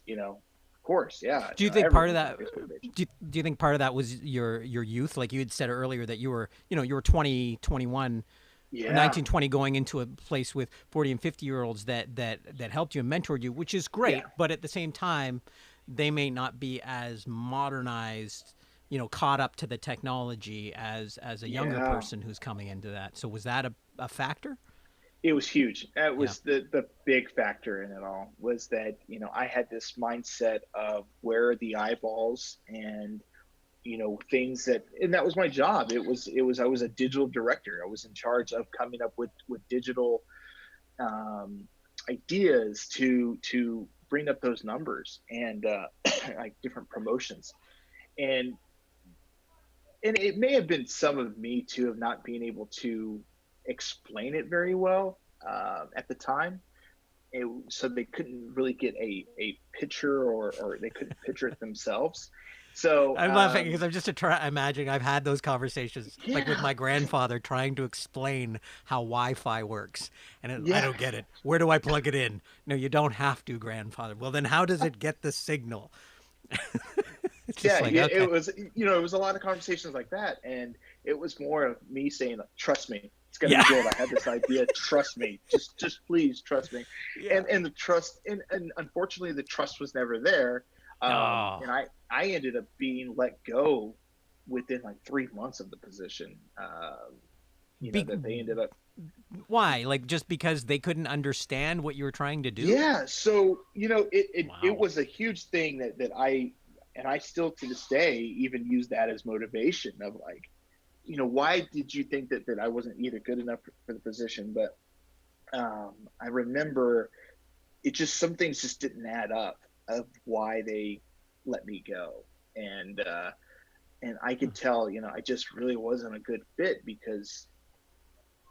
you know, of course, yeah. Do you know, think part of everyone's that? got a Facebook page. Do you think part of that was your youth? Like you had said earlier that you were 20, 21, Yeah, 19, 20, going into a place with 40 and 50-year-olds that helped you and mentored you, which is great. yeah, But at the same time, they may not be as modernized, caught up to the technology as a younger yeah. person who's coming into that. So was that a factor? It was huge. That Yeah. was the big factor in it all, was that, you know, I had this mindset of where are the eyeballs, and, you know, things that, and that was my job. I was a digital director. I was in charge of coming up with digital ideas to bring up those numbers, and like different promotions. And it may have been some of me too, of not being able to explain it very well at the time. So they couldn't really get a picture, or they couldn't picture it themselves. So I'm laughing because I'm just imagining I've had those conversations, like with yeah, my grandfather trying to explain how Wi-Fi works, and I yeah, don't get it. Where do I plug it in? No, you don't have to, grandfather. Well, then how does it get the signal? It's just yeah. like, It okay, was, you know, it was a lot of conversations like that, and it was more of me saying, like, trust me, it's gonna yeah, be good. I had this idea. Trust me. Just please trust me. yeah. And the trust, and unfortunately the trust was never there. Oh, And I ended up being let go within like 3 months of the position. You know, Be- that they ended up. why? Like just because they couldn't understand what you were trying to do? Yeah. So, you know, it Wow. was a huge thing that I still to this day even use that as motivation of, like, you know, why did you think that I wasn't either good enough for the position? But I remember it just, some things just didn't add up of why they let me go. And I could tell, you know, I just really wasn't a good fit, because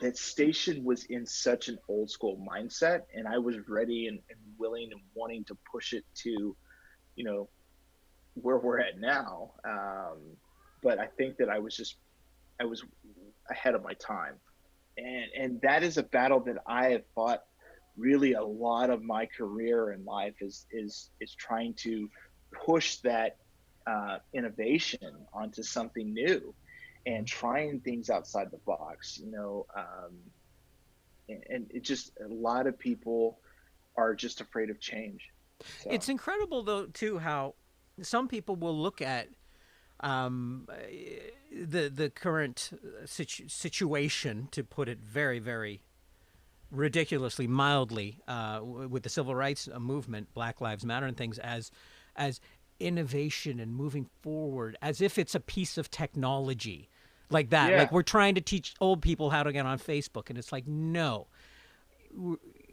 that station was in such an old school mindset, and I was ready and willing and wanting to push it to, you know, where we're at now. But I think that I was ahead of my time. And that is a battle that I have fought really a lot of my career in life, is trying to push that innovation onto something new and trying things outside the box, and it just, a lot of people are just afraid of change. So It's incredible, though, too, how some people will look at the current situation, to put it very, very ridiculously mildly, with the civil rights movement, Black Lives Matter, and things, as innovation and moving forward, as if it's a piece of technology like that. yeah, Like we're trying to teach old people how to get on Facebook, and it's like, no,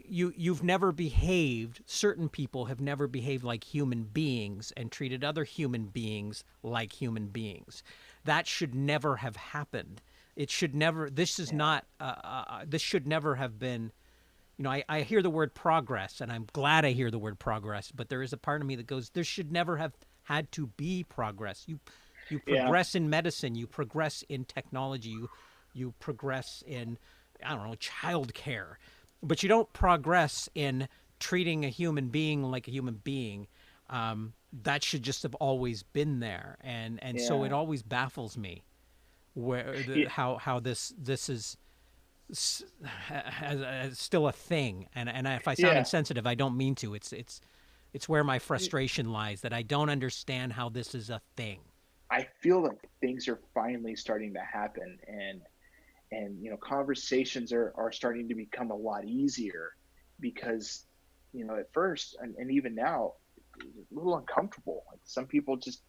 you've never behaved. Certain people have never behaved like human beings and treated other human beings like human beings. That should never have happened. It should never. This is not. This should never have been. I hear the word progress, and I'm glad I hear the word progress. But there is a part of me that goes, there should never have had to be progress. You progress in medicine. You progress in technology. You progress in, I don't know, childcare. But you don't progress in treating a human being like a human being. That should just have always been there, and so it always baffles me how this is still a thing. And if I sound insensitive, I don't mean to. It's where my frustration lies, that I don't understand how this is a thing. I feel like things are finally starting to happen, and conversations are starting to become a lot easier, because at first, and even now, it's a little uncomfortable. Like, some people just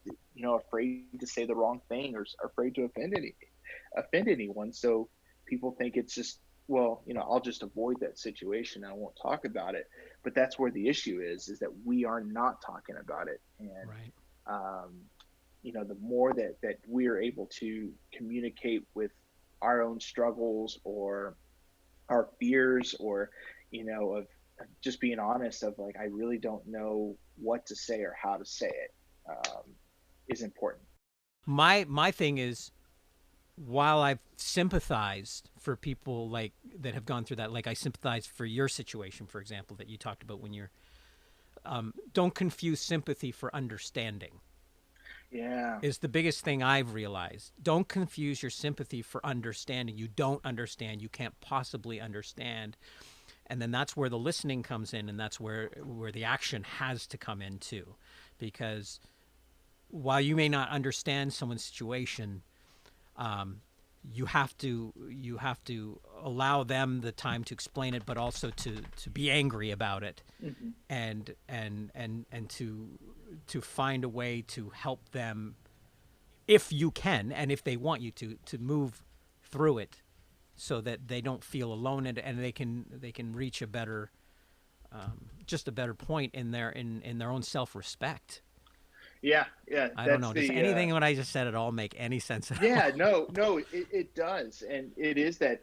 afraid to say the wrong thing, or afraid to offend anyone, so people think it's just, well, I'll just avoid that situation, I won't talk about it. But that's where the issue is that we are not talking about it. And right. The more that we are able to communicate with our own struggles or our fears, or of just being honest, of like, I really don't know what to say or how to say it, is important. My thing is, while I've sympathized for people like that have gone through that, like I sympathize for your situation, for example, that you talked about when you're, don't confuse sympathy for understanding. Yeah. Is the biggest thing I've realized. Don't confuse your sympathy for understanding. You don't understand. You can't possibly understand. And then that's where the listening comes in, and that's where the action has to come in too. Because while you may not understand someone's situation, you have to allow them the time to explain it, but also to be angry about it, Mm-hmm. and to find a way to help them, if you can, and if they want you to move through it, so that they don't feel alone, and they can reach a better, just a better point in their own self-respect. Yeah. I don't know. Does anything what I just said at all make any sense at all? Yeah, no, it does. And it is that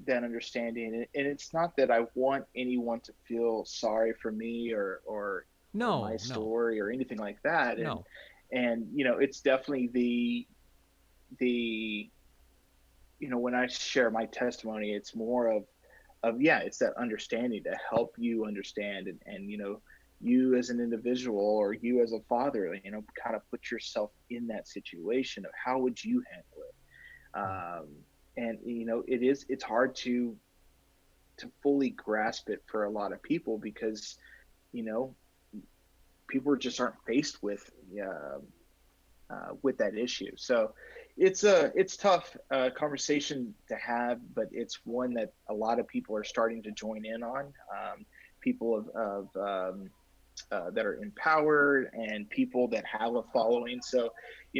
understanding. And it's not that I want anyone to feel sorry for me or my story or anything like that. No. And it's definitely the when I share my testimony, it's more of it's that understanding, to help you understand, and you as an individual, or you as a father, kind of put yourself in that situation of how would you handle it. And it's hard to fully grasp it for a lot of people, because people just aren't faced with that issue. So it's tough conversation to have, but it's one that a lot of people are starting to join in on. People that are empowered, and people that have a following. So,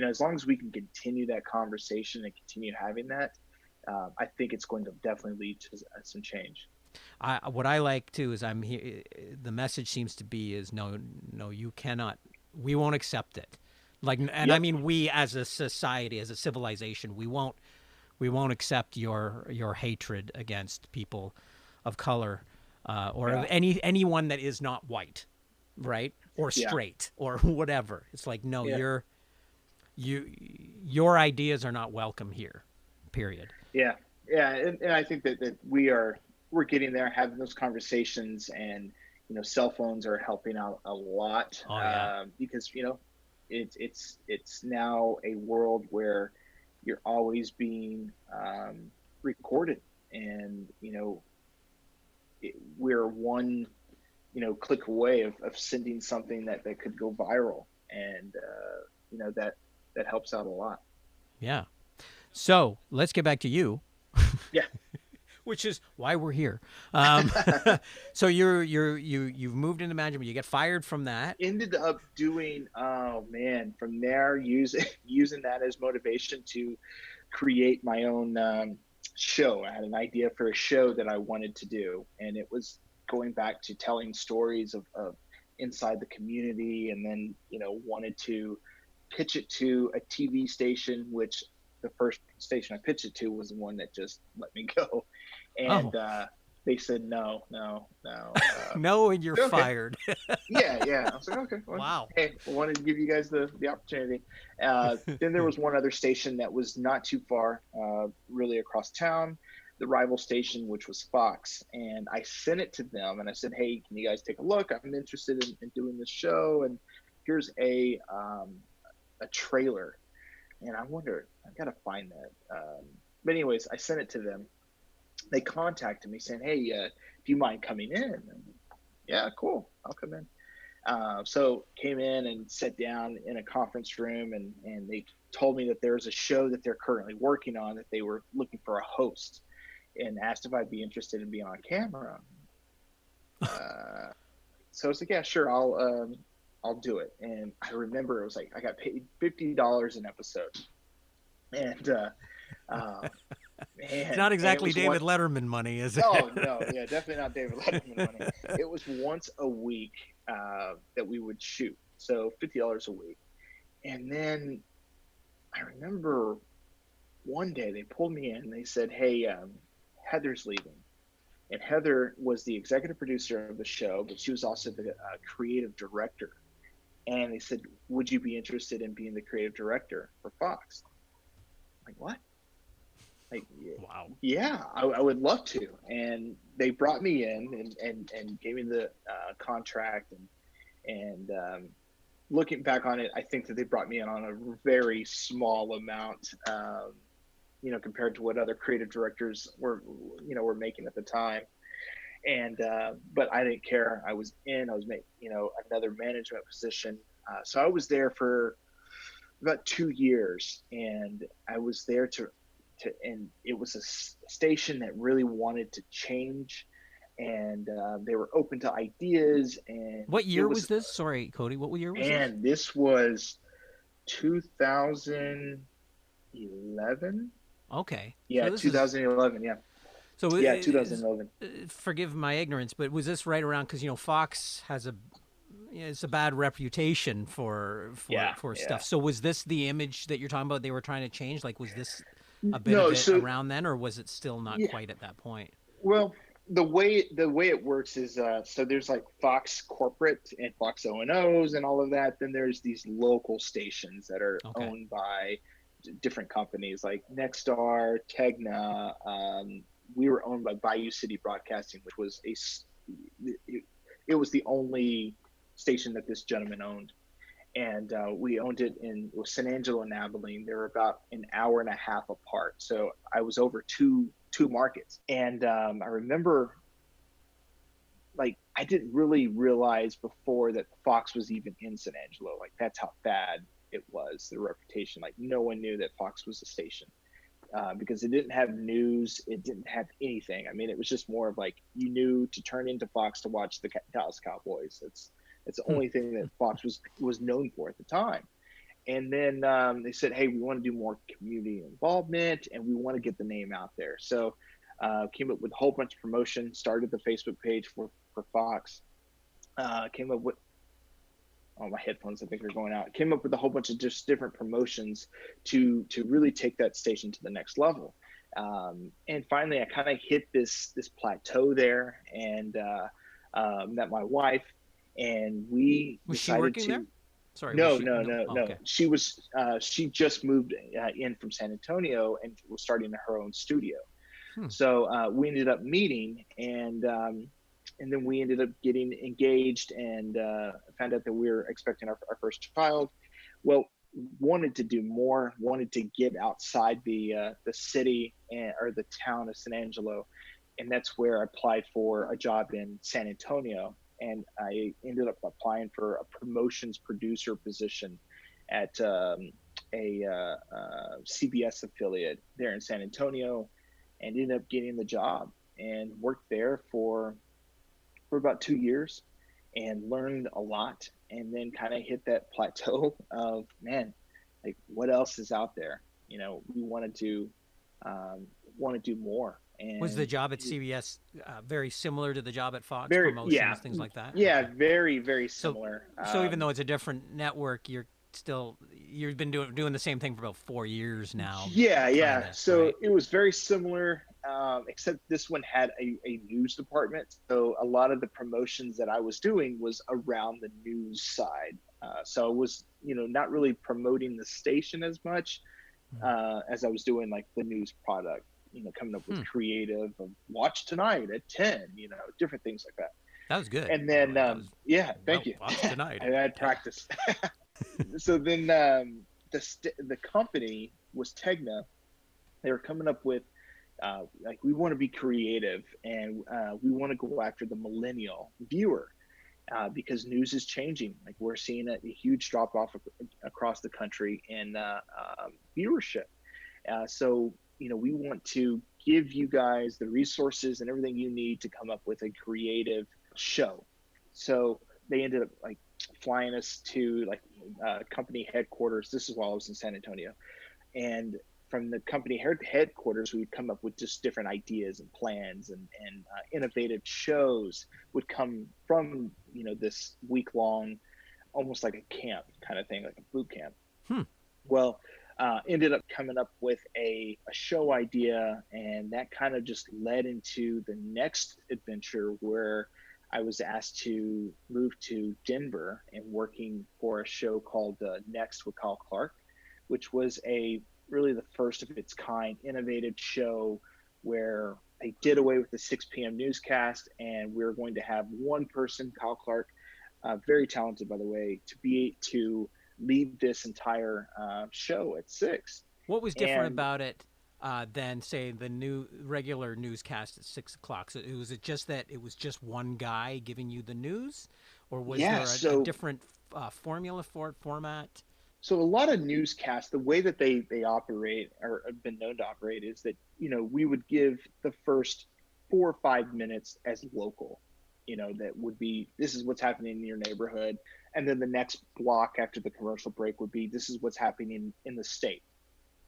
as long as we can continue that conversation and continue having that, I think it's going to definitely lead to some change. What I like too is, I'm here. The message seems to be is no, you cannot. We won't accept it. Like, and Yep. I mean, we as a society, as a civilization, we won't accept your hatred against people of color, or of anyone that is not white, right, or straight, or whatever. It's like, no, your ideas are not welcome here. Period. Yeah, and I think that we're getting there, having those conversations, and cell phones are helping out a lot. Oh, yeah. Because it's now a world where you're always being recorded, and we're one click away of sending something that could go viral, and that helps out a lot. Yeah. So let's get back to you. Yeah. Which is why we're here. So you've moved into management. You get fired from that. Ended up doing, oh man, from there using that as motivation to create my own show. I had an idea for a show that I wanted to do, and it was going back to telling stories of inside the community, and then wanted to pitch it to a TV station, which the first station I pitched it to was the one that just let me go. And they said, no. No, and you're fired. Yeah. I was like, okay. Well, wow. Hey, I wanted to give you guys the opportunity. Then there was one other station that was not too far, really across town, the rival station, which was Fox. And I sent it to them, and I said, hey, can you guys take a look? I'm interested in doing this show, and here's a trailer. And I wonder, I gotta find that. But anyways, I sent it to them. They contacted me saying, hey, do you mind coming in? And, yeah, cool, I'll come in. So came in and sat down in a conference room, and they told me that there's a show that they're currently working on, that they were looking for a host, and asked if I'd be interested in being on camera. So I was like, yeah, sure, I'll do it. And I remember it was like I got paid $50 an episode, and man, it's not exactly David Letterman money, is it? Oh no, yeah, definitely not David Letterman money. It was once a week that we would shoot, so $50 a week. And then I remember one day they pulled me in and they said, hey, Heather's leaving. And Heather was the executive producer of the show, but she was also the creative director. And they said, would you be interested in being the creative director for Fox? I'm like, what? Like, wow. Yeah, I would love to. And they brought me in and gave me the contract. And looking back on it, I think that they brought me in on a very small amount, compared to what other creative directors were making at the time. And but I didn't care. I was making another management position. So I was there for about 2 years, and I was there and it was a station that really wanted to change, and they were open to ideas. And what year was this? Sorry, Cody, what year was this? And this was 2011. Okay. Yeah, so 2011. Yeah. So yeah, 2011. Forgive my ignorance, but was this right around, because Fox has it's a bad reputation for stuff. So was this the image that you're talking about they were trying to change? Like, was this a bit of it around then, or was it still not quite at that point? Well, the way it works is so there's like Fox corporate and Fox O&Os and all of that. Then there's these local stations that are owned by different companies like Nexstar, Tegna. We were owned by Bayou City Broadcasting, which was it was the only station that this gentleman owned. And we owned it it was San Angelo and Abilene. They were about an hour and a half apart. So I was over two markets. And I remember, like, I didn't really realize before that Fox was even in San Angelo. Like, that's how bad it was, the reputation. Like, no one knew that Fox was a station. Because it didn't have news, it didn't have anything. I mean, it was just more of like, you knew to turn into Fox to watch the Dallas Cowboys. It's the only thing that Fox was known for at the time. And then they said, hey, we want to do more community involvement, and we want to get the name out there. So came up with a whole bunch of promotion, started the Facebook page for Fox, came up with, oh, my headphones, I think are going out. Came up with a whole bunch of just different promotions to really take that station to the next level. And finally, I kind of hit this plateau there, and met my wife, and we was decided she working to. There? Sorry. No. Okay. She was. She just moved in from San Antonio and was starting her own studio. So we ended up meeting, and then we ended up getting engaged, and found out that we were expecting our first child. well, wanted to do more, wanted to get outside the city or the town of San Angelo, and that's where I applied for a job in San Antonio, and I ended up applying for a promotions producer position at CBS affiliate there in San Antonio, and ended up getting the job and worked there for about 2 years and learned a lot, and then kind of hit that plateau of, man, like what else is out there? We want to do more. And Was the job at CBS very similar to the job at Fox, very, promotions, things like that? yeah, Okay. very, very So, similar. so even though it's a different network, you've been doing the same thing for about 4 years now. Yeah, yeah. Kinda, So right? it was very similar, except this one had a news department. So a lot of the promotions that I was doing was around the news side. So I was, not really promoting the station as much as I was doing like the news product. Coming up with creative of watch tonight at 10. Different things like that. That was good. And then, yeah, thank you. Watch tonight. I had practice. So then the company was Tegna. They were coming up with like, we want to be creative, and we want to go after the millennial viewer because news is changing. Like, we're seeing a huge drop off across the country in viewership. So we want to give you guys the resources and everything you need to come up with a creative show. So they ended up like flying us to like company headquarters. This is while I was in San Antonio, and from the company headquarters, we would come up with just different ideas and plans, and innovative shows would come from this week-long, almost like a camp kind of thing, like a boot camp. Well, ended up coming up with a show idea, and that kind of just led into the next adventure where I was asked to move to Denver and working for a show called Next with Kyle Clark, which was really the first of its kind innovative show where they did away with the 6 p.m. newscast, and we were going to have one person, Kyle Clark, very talented, by the way, to lead this entire show at 6. What was different about it than, say, the regular newscast at 6 o'clock? So was it just that it was just one guy giving you the news, or was there a different formula for it, format? So a lot of newscasts, the way that they operate or have been known to operate is that, we would give the first 4 or 5 minutes as local, that would be, this is what's happening in your neighborhood. And then the next block after the commercial break would be, this is what's happening in the state.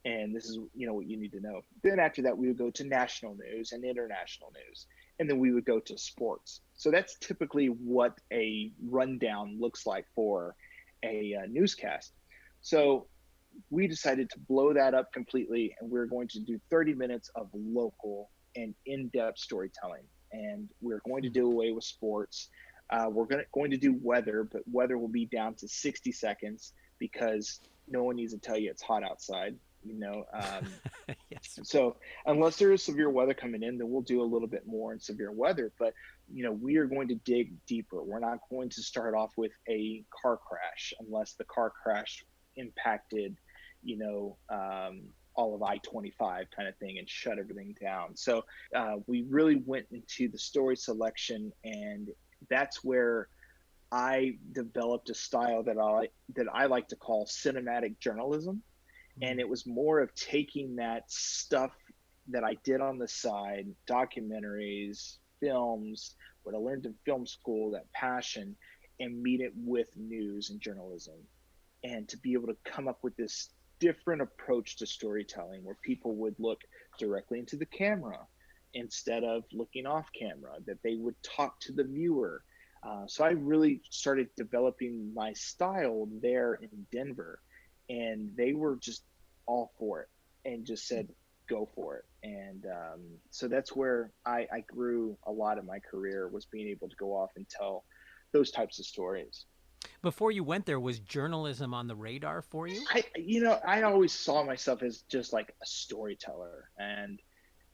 And this is, what you need to know. Then after that, we would go to national news and international news. And then we would go to sports. So that's typically what a rundown looks like for a newscast. So we decided to blow that up completely, and we're going to do 30 minutes of local and in-depth storytelling. And we're going to do away with sports. We're going to do weather, but weather will be down to 60 seconds because no one needs to tell you it's hot outside. Yes. So unless there is severe weather coming in, then we'll do a little bit more in severe weather. But we are going to dig deeper. We're not going to start off with a car crash unless the car crash impacted, all of I-25 kind of thing and shut everything down. So we really went into the story selection, and that's where I developed a style that I like to call cinematic journalism. And it was more of taking that stuff that I did on the side, documentaries, films, what I learned in film school, that passion, and meet it with news and journalism. And to be able to come up with this different approach to storytelling where people would look directly into the camera instead of looking off camera, that they would talk to the viewer. So I really started developing my style there in Denver, and they were just all for it and just said, go for it. And so that's where I grew a lot of my career, was being able to go off and tell those types of stories. Before you went there, was journalism on the radar for you? I always saw myself as just like a storyteller, and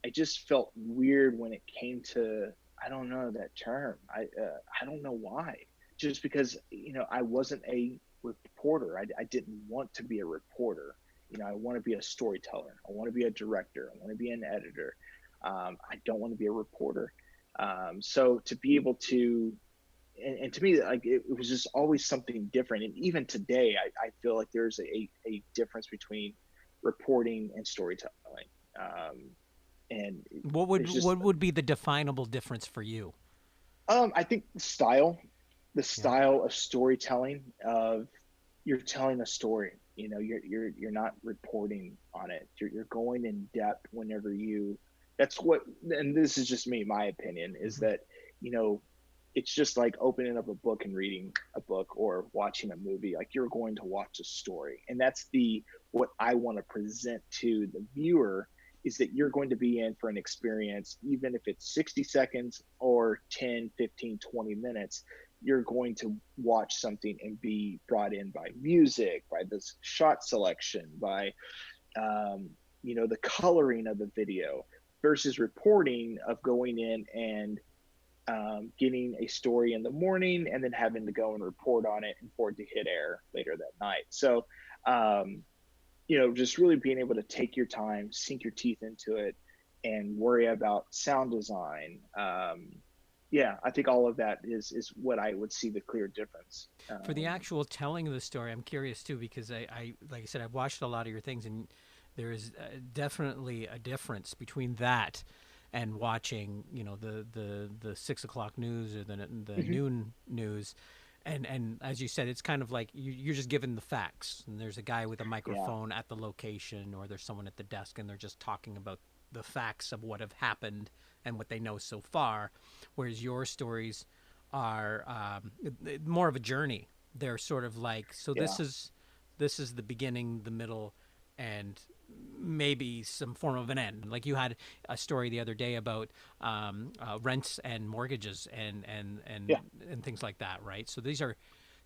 I just felt weird when it came to, I don't know, that term. I don't know why. Just because, I wasn't a reporter. I didn't want to be a reporter. I want to be a storyteller. I want to be a director. I want to be an editor. I don't want to be a reporter. So to be able to, and to me, like it was just always something different. And even today, I feel like there's a difference between reporting and storytelling. And what would be the definable difference for you? I think the style of storytelling, of you're telling a story. You're not reporting on it. You're going in depth whenever you. That's what, and this is just me. My opinion is that it's just like opening up a book and reading a book or watching a movie. Like you're going to watch a story, and that's what I want to present to the viewer, is that you're going to be in for an experience, even if it's 60 seconds or 10, 15, 20 minutes. You're going to watch something and be brought in by music, by this shot selection, by the coloring of the video, versus reporting of going in and getting a story in the morning and then having to go and report on it and for it to hit air later that night. So just really being able to take your time, sink your teeth into it, and worry about sound design. I think all of that is what I would see the clear difference. For the actual telling of the story, I'm curious too, because I like I said, I've watched a lot of your things, and there is definitely a difference between that and watching, the 6 o'clock news or the noon news. And as you said, it's kind of like you're just given the facts, and there's a guy with a microphone at the location, or there's someone at the desk, and they're just talking about the facts of what have happened and what they know so far. Whereas your stories are more of a journey. They're sort of like, this is the beginning, the middle, and maybe some form of an end. Like you had a story the other day about rents and mortgages and things like that, right? So these are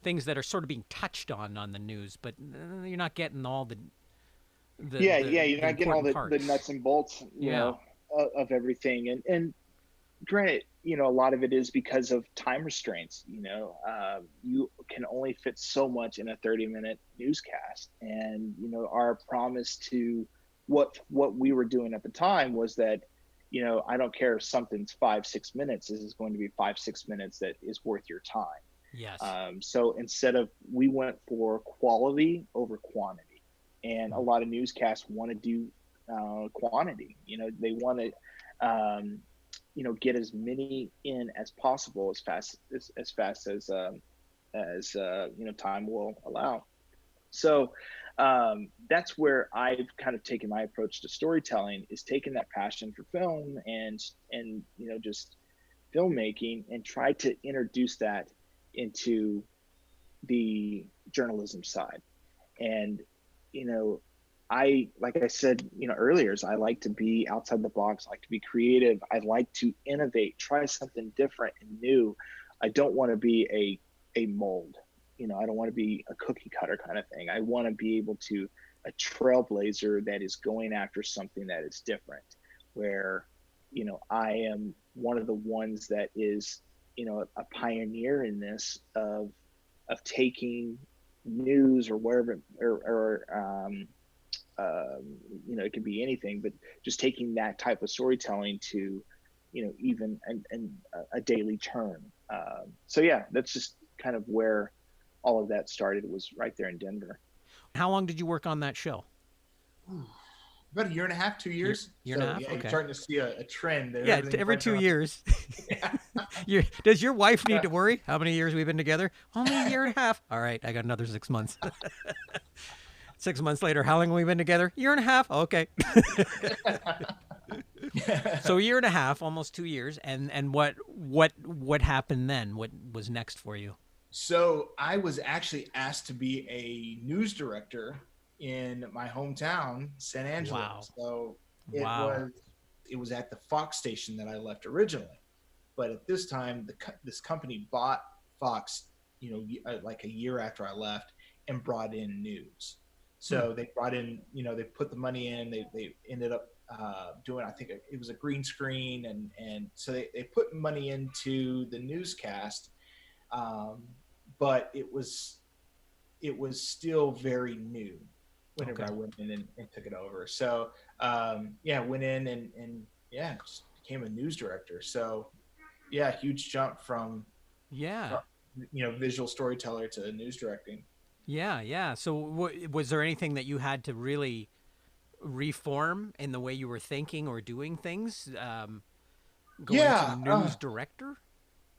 things that are sort of being touched on the news, but you're not getting all the you're not getting all the nuts and bolts, of everything. And granted, a lot of it is because of time restraints. You can only fit so much in a 30-minute newscast, and our promise to what we were doing at the time was that I don't care if something's 5-6 minutes, this is going to be 5-6 minutes that is worth your time. Yes. So we went for quality over quantity, and a lot of newscasts want to do quantity. They want to get as many in as possible as fast as time will allow. So that's where I've kind of taken my approach to storytelling, is taking that passion for film and just filmmaking, and try to introduce that into the journalism side. And like I said, earlier, is I like to be outside the box. I like to be creative. I like to innovate, try something different and new. I don't want to be a mold. I don't want to be a cookie cutter kind of thing. I want to be able to a trailblazer that is going after something that is different, where, I am one of the ones that is, a pioneer in this of taking news or wherever, it could be anything, but just taking that type of storytelling to, even a daily turn. That's just kind of where all of that started, was right there in Denver. How long did you work on that show? About a year and a half, 2 years. Year and a half? Yeah, okay. You're starting to see a trend there. Yeah, every 2 years. Does your wife need to worry how many years we've been together? Only a year and a half. All right, I got another 6 months. 6 months later, how long have we been together? Year and a half. Okay. So a year and a half, almost 2 years. And what happened then? What was next for you? So I was actually asked to be a news director in my hometown, San Angelo. Wow. So it was at the Fox station that I left originally. But at this time, this company bought Fox, like a year after I left, and brought in news. So they brought in, they put the money in, they ended up doing, I think it was a green screen. And so they put money into the newscast. But it was it was still very new whenever Okay. I went in and took it over. So yeah, went in and yeah, just became a news director. So yeah, huge jump Yeah. from visual storyteller to news directing. Yeah. Yeah. So was there anything that you had to really reform in the way you were thinking or doing things, going to Yeah, news director?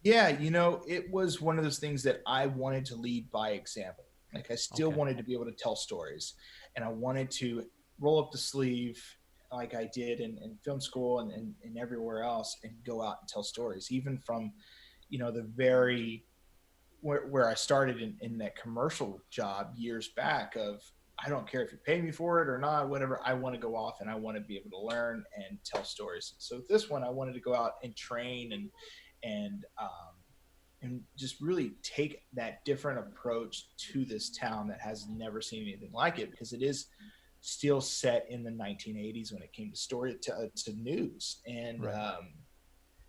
yeah, it was one of those things that I wanted to lead by example. Like I still Okay. wanted to be able to tell stories, and I wanted to roll up the sleeve like I did in film school and everywhere else, and go out and tell stories, even from, the very where I started in that commercial job years back of, I don't care if you pay me for it or not, whatever. I want to go off and I want to be able to learn and tell stories. So this one, I wanted to go out and train and just really take that different approach to this town that has never seen anything like it, because it is still set in the 1980s when it came to story to news. And Right.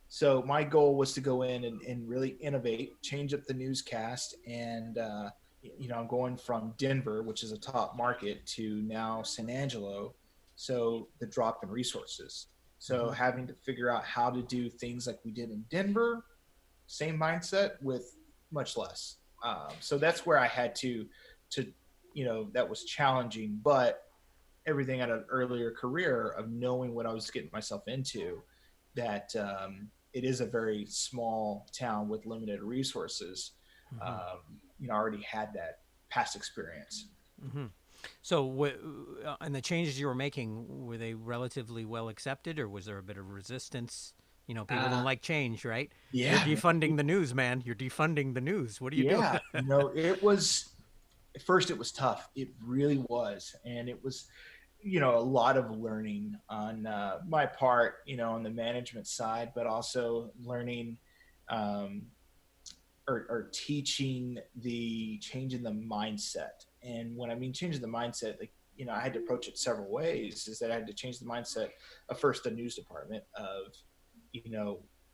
so my goal was to go in and really innovate, change up the newscast. And I'm going from Denver, which is a top market, to now San Angelo. So the drop in resources, so Mm-hmm. having to figure out how to do things like we did in Denver, same mindset with much less. So that's where I had to that was challenging, but everything at an earlier career of knowing what I was getting myself into, that it is a very small town with limited resources. Mm-hmm. I already had that past experience. Mm-hmm. So, and the changes you were making, were they relatively well accepted, or was there a bit of resistance? People don't Uh, like change, right? You're yeah, defunding the news, man. You're defunding the news. What are you doing? yeah. It was, at first it was tough. It really was. And it was, a lot of learning on my part, on the management side, but also learning um, or teaching the change in the mindset. And when I mean changing the mindset, like, I had to approach it several ways. Is that I had to change the mindset of first the news department of,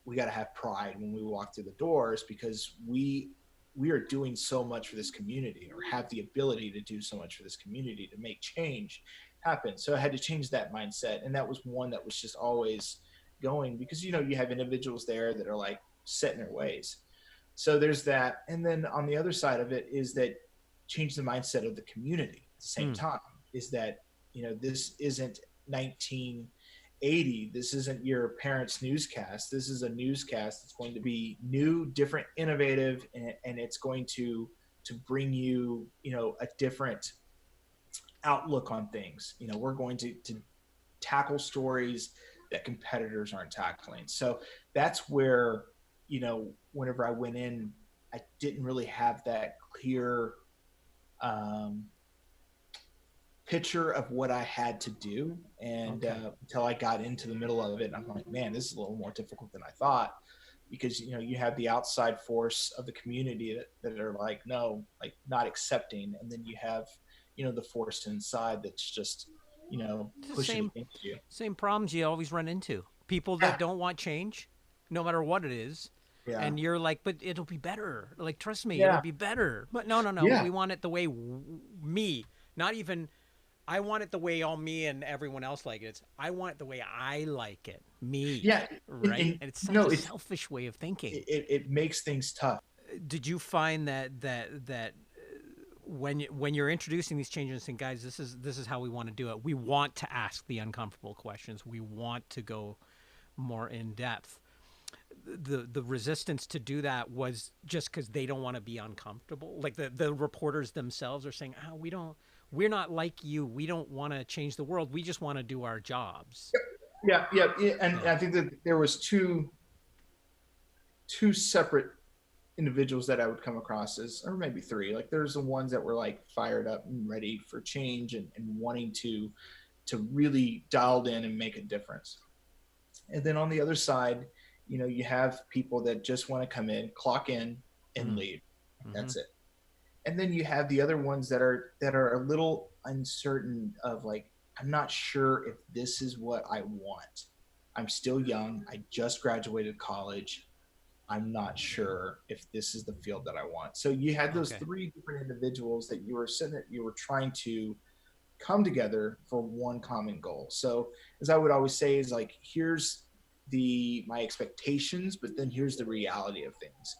we got to have pride when we walk through the doors, because we are doing so much for this community, or have the ability to do so much for this community to make change happen. So I had to change that mindset. And that was one that was just always going, because, you have individuals there that are like set in their ways. So there's that. And then on the other side of it is that change the mindset of the community at the same Mm, time, is that, this isn't 1980. This isn't your parents' newscast. This is a newscast that's going to be new, different, innovative, and it's going to bring you, a different outlook on things. We're going to tackle stories that competitors aren't tackling. So that's where, whenever I went in, I didn't really have that clear um, picture of what I had to do. And okay. until I got into the middle of it, and I'm like, man, this is a little more difficult than I thought, because, you have the outside force of the community that are like, no, like not accepting. And then you have, the force inside that's just, It's the pushing same against you. same problems you always run into. People that Yeah. don't want change, no matter what it is. Yeah. And you're like, but it'll be better. Like, trust me, it'll Yeah. be better. But no, no, no. Yeah. We want it the way me, not even, I want it the way all me and everyone else like it. It's, I want it the way I like it. Me. Yeah. Right? And it's such a selfish way of thinking. It makes things tough. Did you find that when you're introducing these changes and guys, this is how we want to do it. We want to ask the uncomfortable questions. We want to go more in depth. The resistance to do that was just because they don't want to be uncomfortable. Like the reporters themselves are saying, "Oh, we're not like you. We don't want to change the world. We just want to do our jobs." Yeah. And I think that there was two separate individuals that I would come across as, or maybe three. Like there's the ones that were like fired up and ready for change and wanting to really dialed in and make a difference. And then on the other side, you have people that just want to come in, clock in, and leave. That's it. And then you have the other ones that are a little uncertain of like, I'm not sure if this is what I want. I'm still young. I just graduated college. I'm not sure if this is the field that I want. So you had those Okay. three different individuals that you were trying to come together for one common goal. So as I would always say is like, here's my expectations, but then here's the reality of things.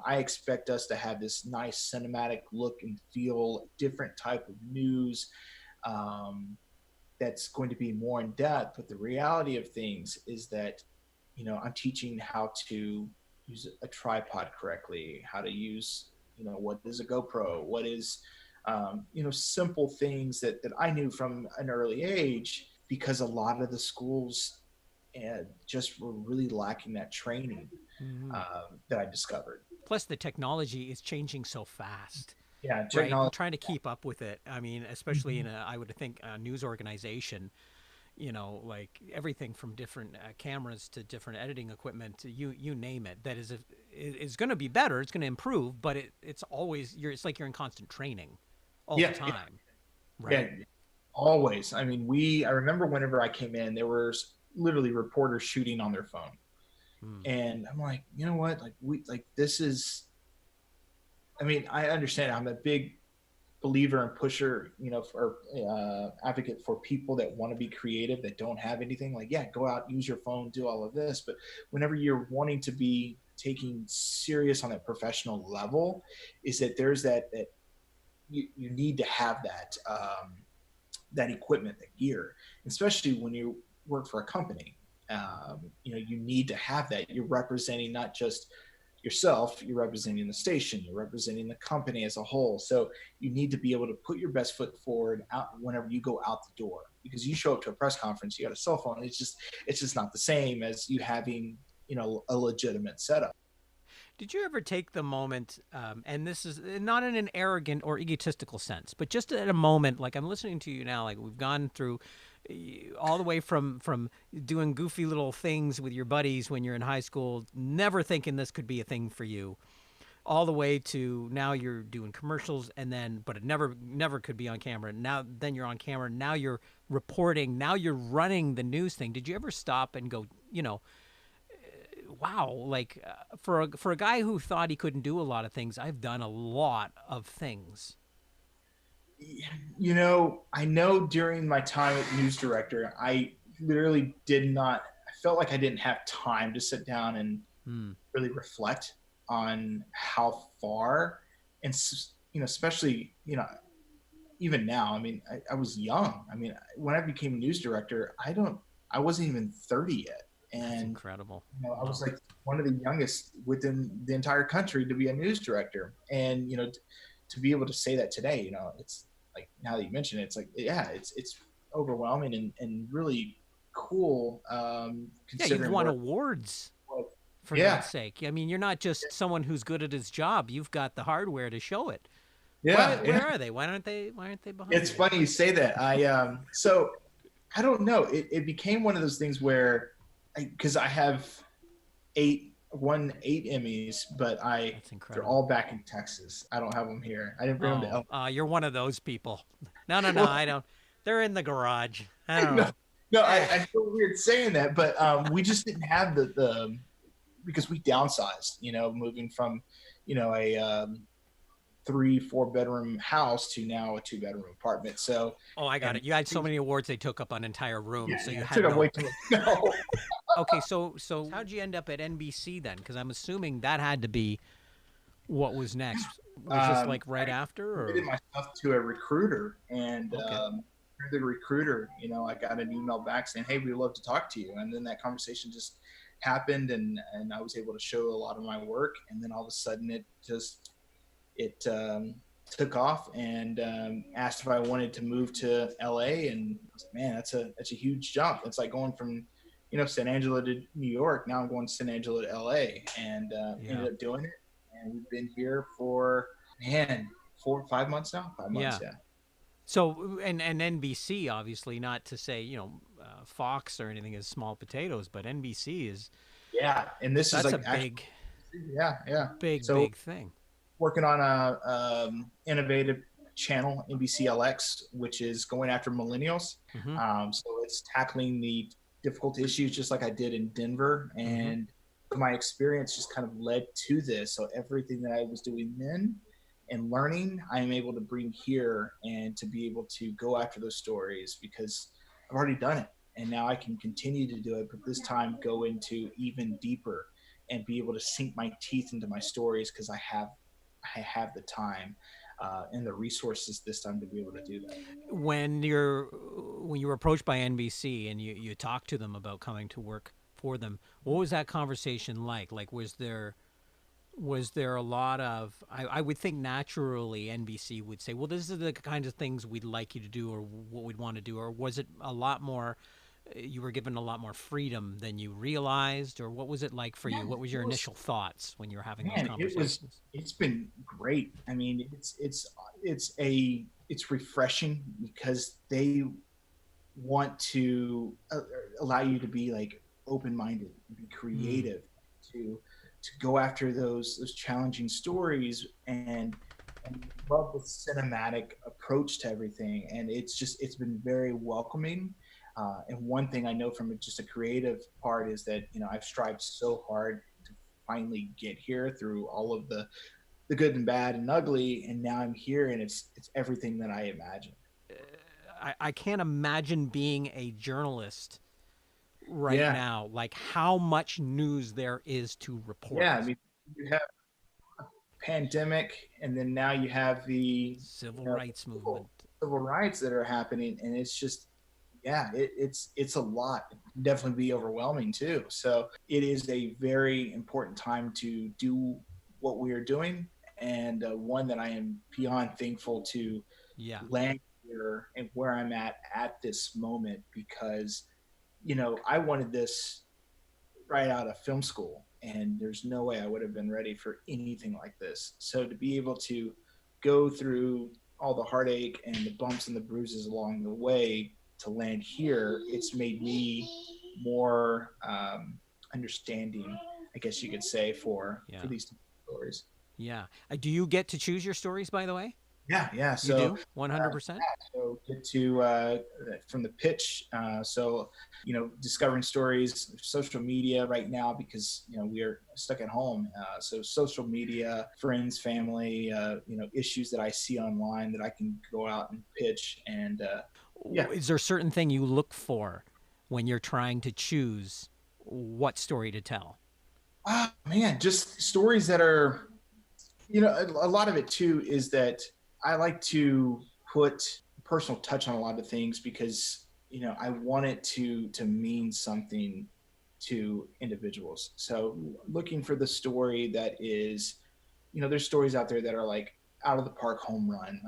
I expect us to have this nice cinematic look and feel, different type of news, that's going to be more in depth. But the reality of things is that, I'm teaching how to use a tripod correctly, how to use, what is a GoPro, what is, simple things that I knew from an early age, because a lot of the schools just were really lacking that training, Hmm. that I discovered. Plus, the technology is changing so fast, Yeah, right? And technology. trying to keep up with it. I mean, especially in I would think, a news organization, like everything from different cameras to different editing equipment to you name it, that is going to be better. It's going to improve, but it's always it's like you're in constant training all the Yeah, time, yeah, right? always. I mean, I remember whenever I came in, there was literally reporters shooting on their phone, Hmm. and I'm like, you know what? Like this is. I mean, I understand. I'm a big believer and pusher, for advocate for people that want to be creative, that don't have anything. Like, yeah, go out, use your phone, do all of this. But whenever you're wanting to be taking serious on that professional level, is that there's that you need to have that equipment, that gear, especially when you work for a company. You need to have that. You're representing not just yourself, you're representing the station, you're representing the company as a whole. So you need to be able to put your best foot forward out whenever you go out the door, because you show up to a press conference, you got a cell phone. It's just not the same as you having, a legitimate setup. Did you ever take the moment, and this is not in an arrogant or egotistical sense, but just at a moment, like I'm listening to you now, like we've gone through all the way from doing goofy little things with your buddies when you're in high school, never thinking this could be a thing for you, all the way to now you're doing commercials, and then but it never could be on camera. Now then you're on camera. Now you're reporting. Now you're running the news thing. Did you ever stop and go, wow, like for a guy who thought he couldn't do a lot of things, I've done a lot of things. I know during my time at news director, I literally did not, I felt like I didn't have time to sit down and Hmm. really reflect on how far, and especially, even now. I mean, I was young. I mean, when I became news director, I wasn't even 30 yet, That's and incredible. I was Wow. like one of the youngest within the entire country to be a news director. And to be able to say that today, it's like, now that you mention it, it's like, yeah, it's overwhelming and really cool, Yeah, you've considering won where. awards, for Yeah, God's sake. I mean, you're not just someone who's good at his job. You've got the hardware to show it. yeah, yeah. Where are they? Why aren't they behind It's me? funny you say that. So I don't know. It became one of those things where, because I have won 8 Emmys, but That's they're incredible. all back in Texas. I don't have them here. I didn't bring them to Oh, LA. you're one of those people. No, no, no. Well, I don't. They're in the garage. I don't no, know. no, Eh. I feel weird saying that, but we just didn't have the because we downsized. Moving from a 3-4 bedroom house to now a 2 bedroom apartment. So, Oh, I got and it. You had so many awards they took up an entire room, yeah, so yeah, you it had took up way no. too much. No, Okay, so how'd you end up at NBC then? Because I'm assuming that had to be what was next. Was this like right I after, submitted or myself to a recruiter, and okay? through the recruiter, I got an email back saying, "Hey, we'd love to talk to you." And then that conversation just happened, and I was able to show a lot of my work. And then all of a sudden, it took off, and asked if I wanted to move to LA. And I was like, man, that's a huge jump. It's like going from San Angelo to New York. Now I'm going to San Angelo to LA, and Yeah, ended up doing it. And we've been here for, man, 4 5 months now. 5 months, yeah. yeah. So and NBC, obviously, not to say Fox or anything is small potatoes, but NBC is Yeah, and this is that's a like actually, big, yeah, yeah. big, So big thing. working on a innovative channel, NBCLX, which is going after millennials. Mm-hmm. So it's tackling the difficult issues just like I did in Denver, Mm-hmm. and my experience just kind of led to this. So everything that I was doing then and learning, I am able to bring here and to be able to go after those stories because I've already done it. And now I can continue to do it, but this time go into even deeper and be able to sink my teeth into my stories because I have the time and the resources this time to be able to do that. When you were approached by NBC and you talked to them about coming to work for them, what was that conversation like? Like, was there a lot of, I would think naturally NBC would say, well, this is the kinds of things we'd like you to do or what we'd want to do, or was it a lot more, you were given a lot more freedom than you realized, or what was it like for you? What was your initial thoughts when you were having those conversations? It's been great. I mean, it's refreshing because they want to allow you to be like open-minded, be creative, to go after those challenging stories and love the cinematic approach to everything. And it's been very welcoming. And one thing I know from just a creative part is that, I've strived so hard to finally get here through all of the good and bad and ugly. And now I'm here and it's everything that I imagined. I can't imagine being a journalist right now, like how much news there is to report. Yeah, I mean, you have a pandemic, and then now you have the civil rights movement, civil rights that are happening, and it's just, it's a lot. It can definitely be overwhelming too. So it is a very important time to do what we are doing, and one that I am beyond thankful to land here and where I'm at this moment because. I wanted this right out of film school, and there's no way I would have been ready for anything like this. So to be able to go through all the heartache and the bumps and the bruises along the way to land here, it's made me more understanding, I guess you could say, for these stories. Yeah. Do you get to choose your stories, by the way? Yeah. So you do 100%. So get to from the pitch. So discovering stories, social media right now because we are stuck at home. So social media, friends, family, issues that I see online that I can go out and pitch. And is there a certain thing you look for when you're trying to choose what story to tell? Man, just stories that are, a lot of it too is that. I like to put a personal touch on a lot of things because, I want it to mean something to individuals. So looking for the story that is, there's stories out there that are like out of the park home run,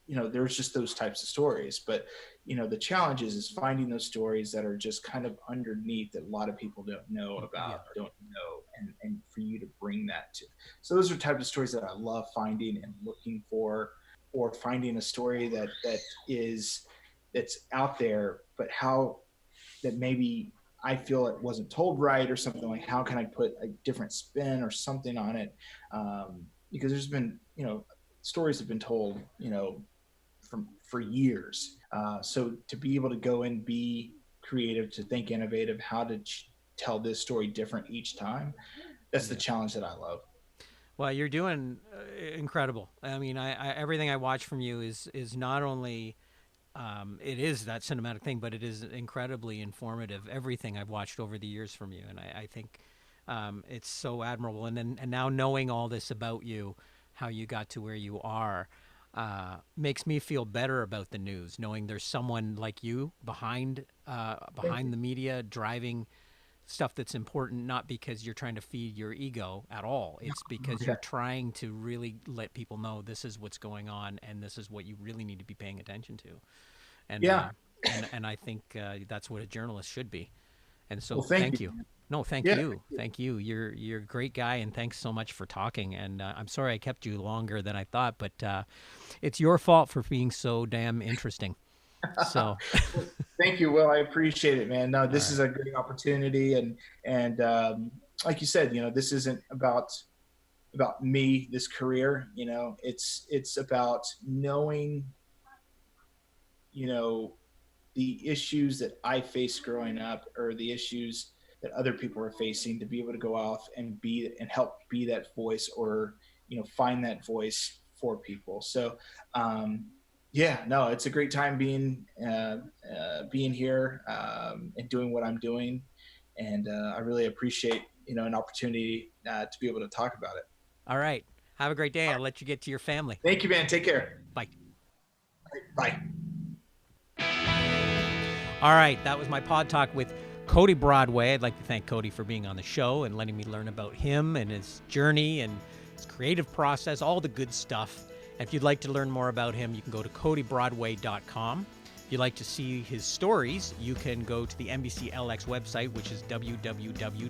there's just those types of stories. But, the challenge is finding those stories that are just kind of underneath that a lot of people don't know about, or don't know, and for you to bring that to. So those are types of stories that I love finding and looking for, or finding a story that's out there, but how that maybe I feel it wasn't told right or something. Like how can I put a different spin or something on it? Because there's been, stories have been told, for years. So to be able to go and be creative, to think innovative, how to tell this story different each time, that's the challenge that I love. Well, you're doing incredible. I mean, I everything I watch from you is not only it is that cinematic thing, but it is incredibly informative. Everything I've watched over the years from you, and I think it's so admirable. And now knowing all this about you, how you got to where you are, makes me feel better about the news, knowing there's someone like you behind the media driving stuff that's important, not because you're trying to feed your ego at all. It's because you're trying to really let people know this is what's going on and this is what you really need to be paying attention to. And and I think that's what a journalist should be. And so thank you. No, thank you. Thank you. You're a great guy, and thanks so much for talking. And I'm sorry I kept you longer than I thought, but it's your fault for being so damn interesting. So thank you, Will. I appreciate it, man. No, this is a great opportunity, and like you said, this isn't about me, this career. It's about knowing, the issues that I faced growing up, or the issues that other people are facing, to be able to go off and help be that voice, or, find that voice for people. So, yeah, no, it's a great time being here, and doing what I'm doing. And I really appreciate, an opportunity to be able to talk about it. All right. Have a great day. I'll let you get to your family. Thank you, man. Take care. Bye. Bye. All right. That was my pod talk with Cody Broadway. I'd like to thank Cody for being on the show and letting me learn about him and his journey and his creative process, all the good stuff. And if you'd like to learn more about him, you can go to codybroadway.com. If you'd like to see his stories, you can go to the NBC LX website, which is www.lx.com.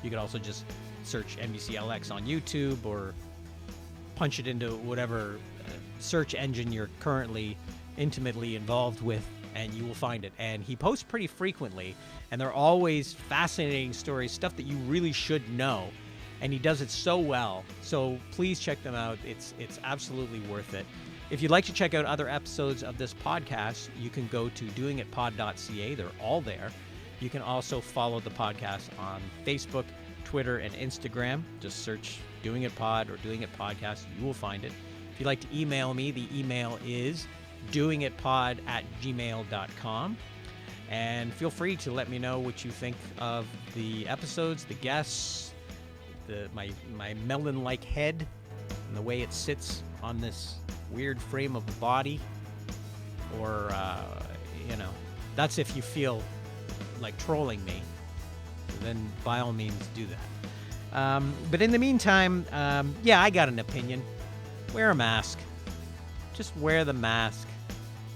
You could also just search NBC LX on YouTube, or punch it into whatever search engine you're currently intimately involved with, and you will find it. And he posts pretty frequently, and they're always fascinating stories, stuff that you really should know. And he does it so well. So please check them out. It's absolutely worth it. If you'd like to check out other episodes of this podcast, you can go to doingitpod.ca. They're all there. You can also follow the podcast on Facebook, Twitter, and Instagram. Just search Doing It Pod or Doing It Podcast. You will find it. If you'd like to email me, the email is doingitpod@gmail.com. And feel free to let me know what you think of the episodes, the guests, my melon-like head, and the way it sits on this weird frame of a body. Or, that's if you feel like trolling me. Then by all means do that. But in the meantime, I got an opinion. Wear a mask. Just wear the mask.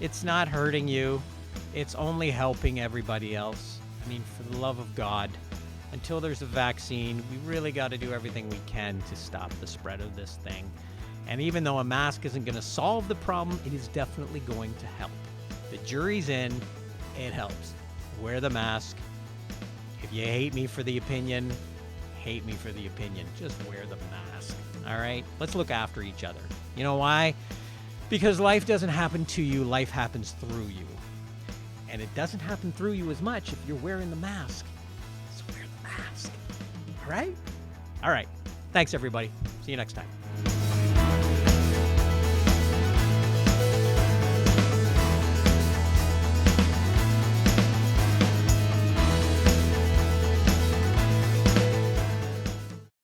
It's not hurting you. It's only helping everybody else. I mean, for the love of God, until there's a vaccine, we really got to do everything we can to stop the spread of this thing. And even though a mask isn't going to solve the problem, it is definitely going to help. The jury's in. It helps. Wear the mask. If you hate me for the opinion, hate me for the opinion. Just wear the mask. All right? Let's look after each other. You know why? Because life doesn't happen to you. Life happens through you. And it doesn't happen through you as much if you're wearing the mask. So wear the mask. All right? All right. Thanks, everybody. See you next time.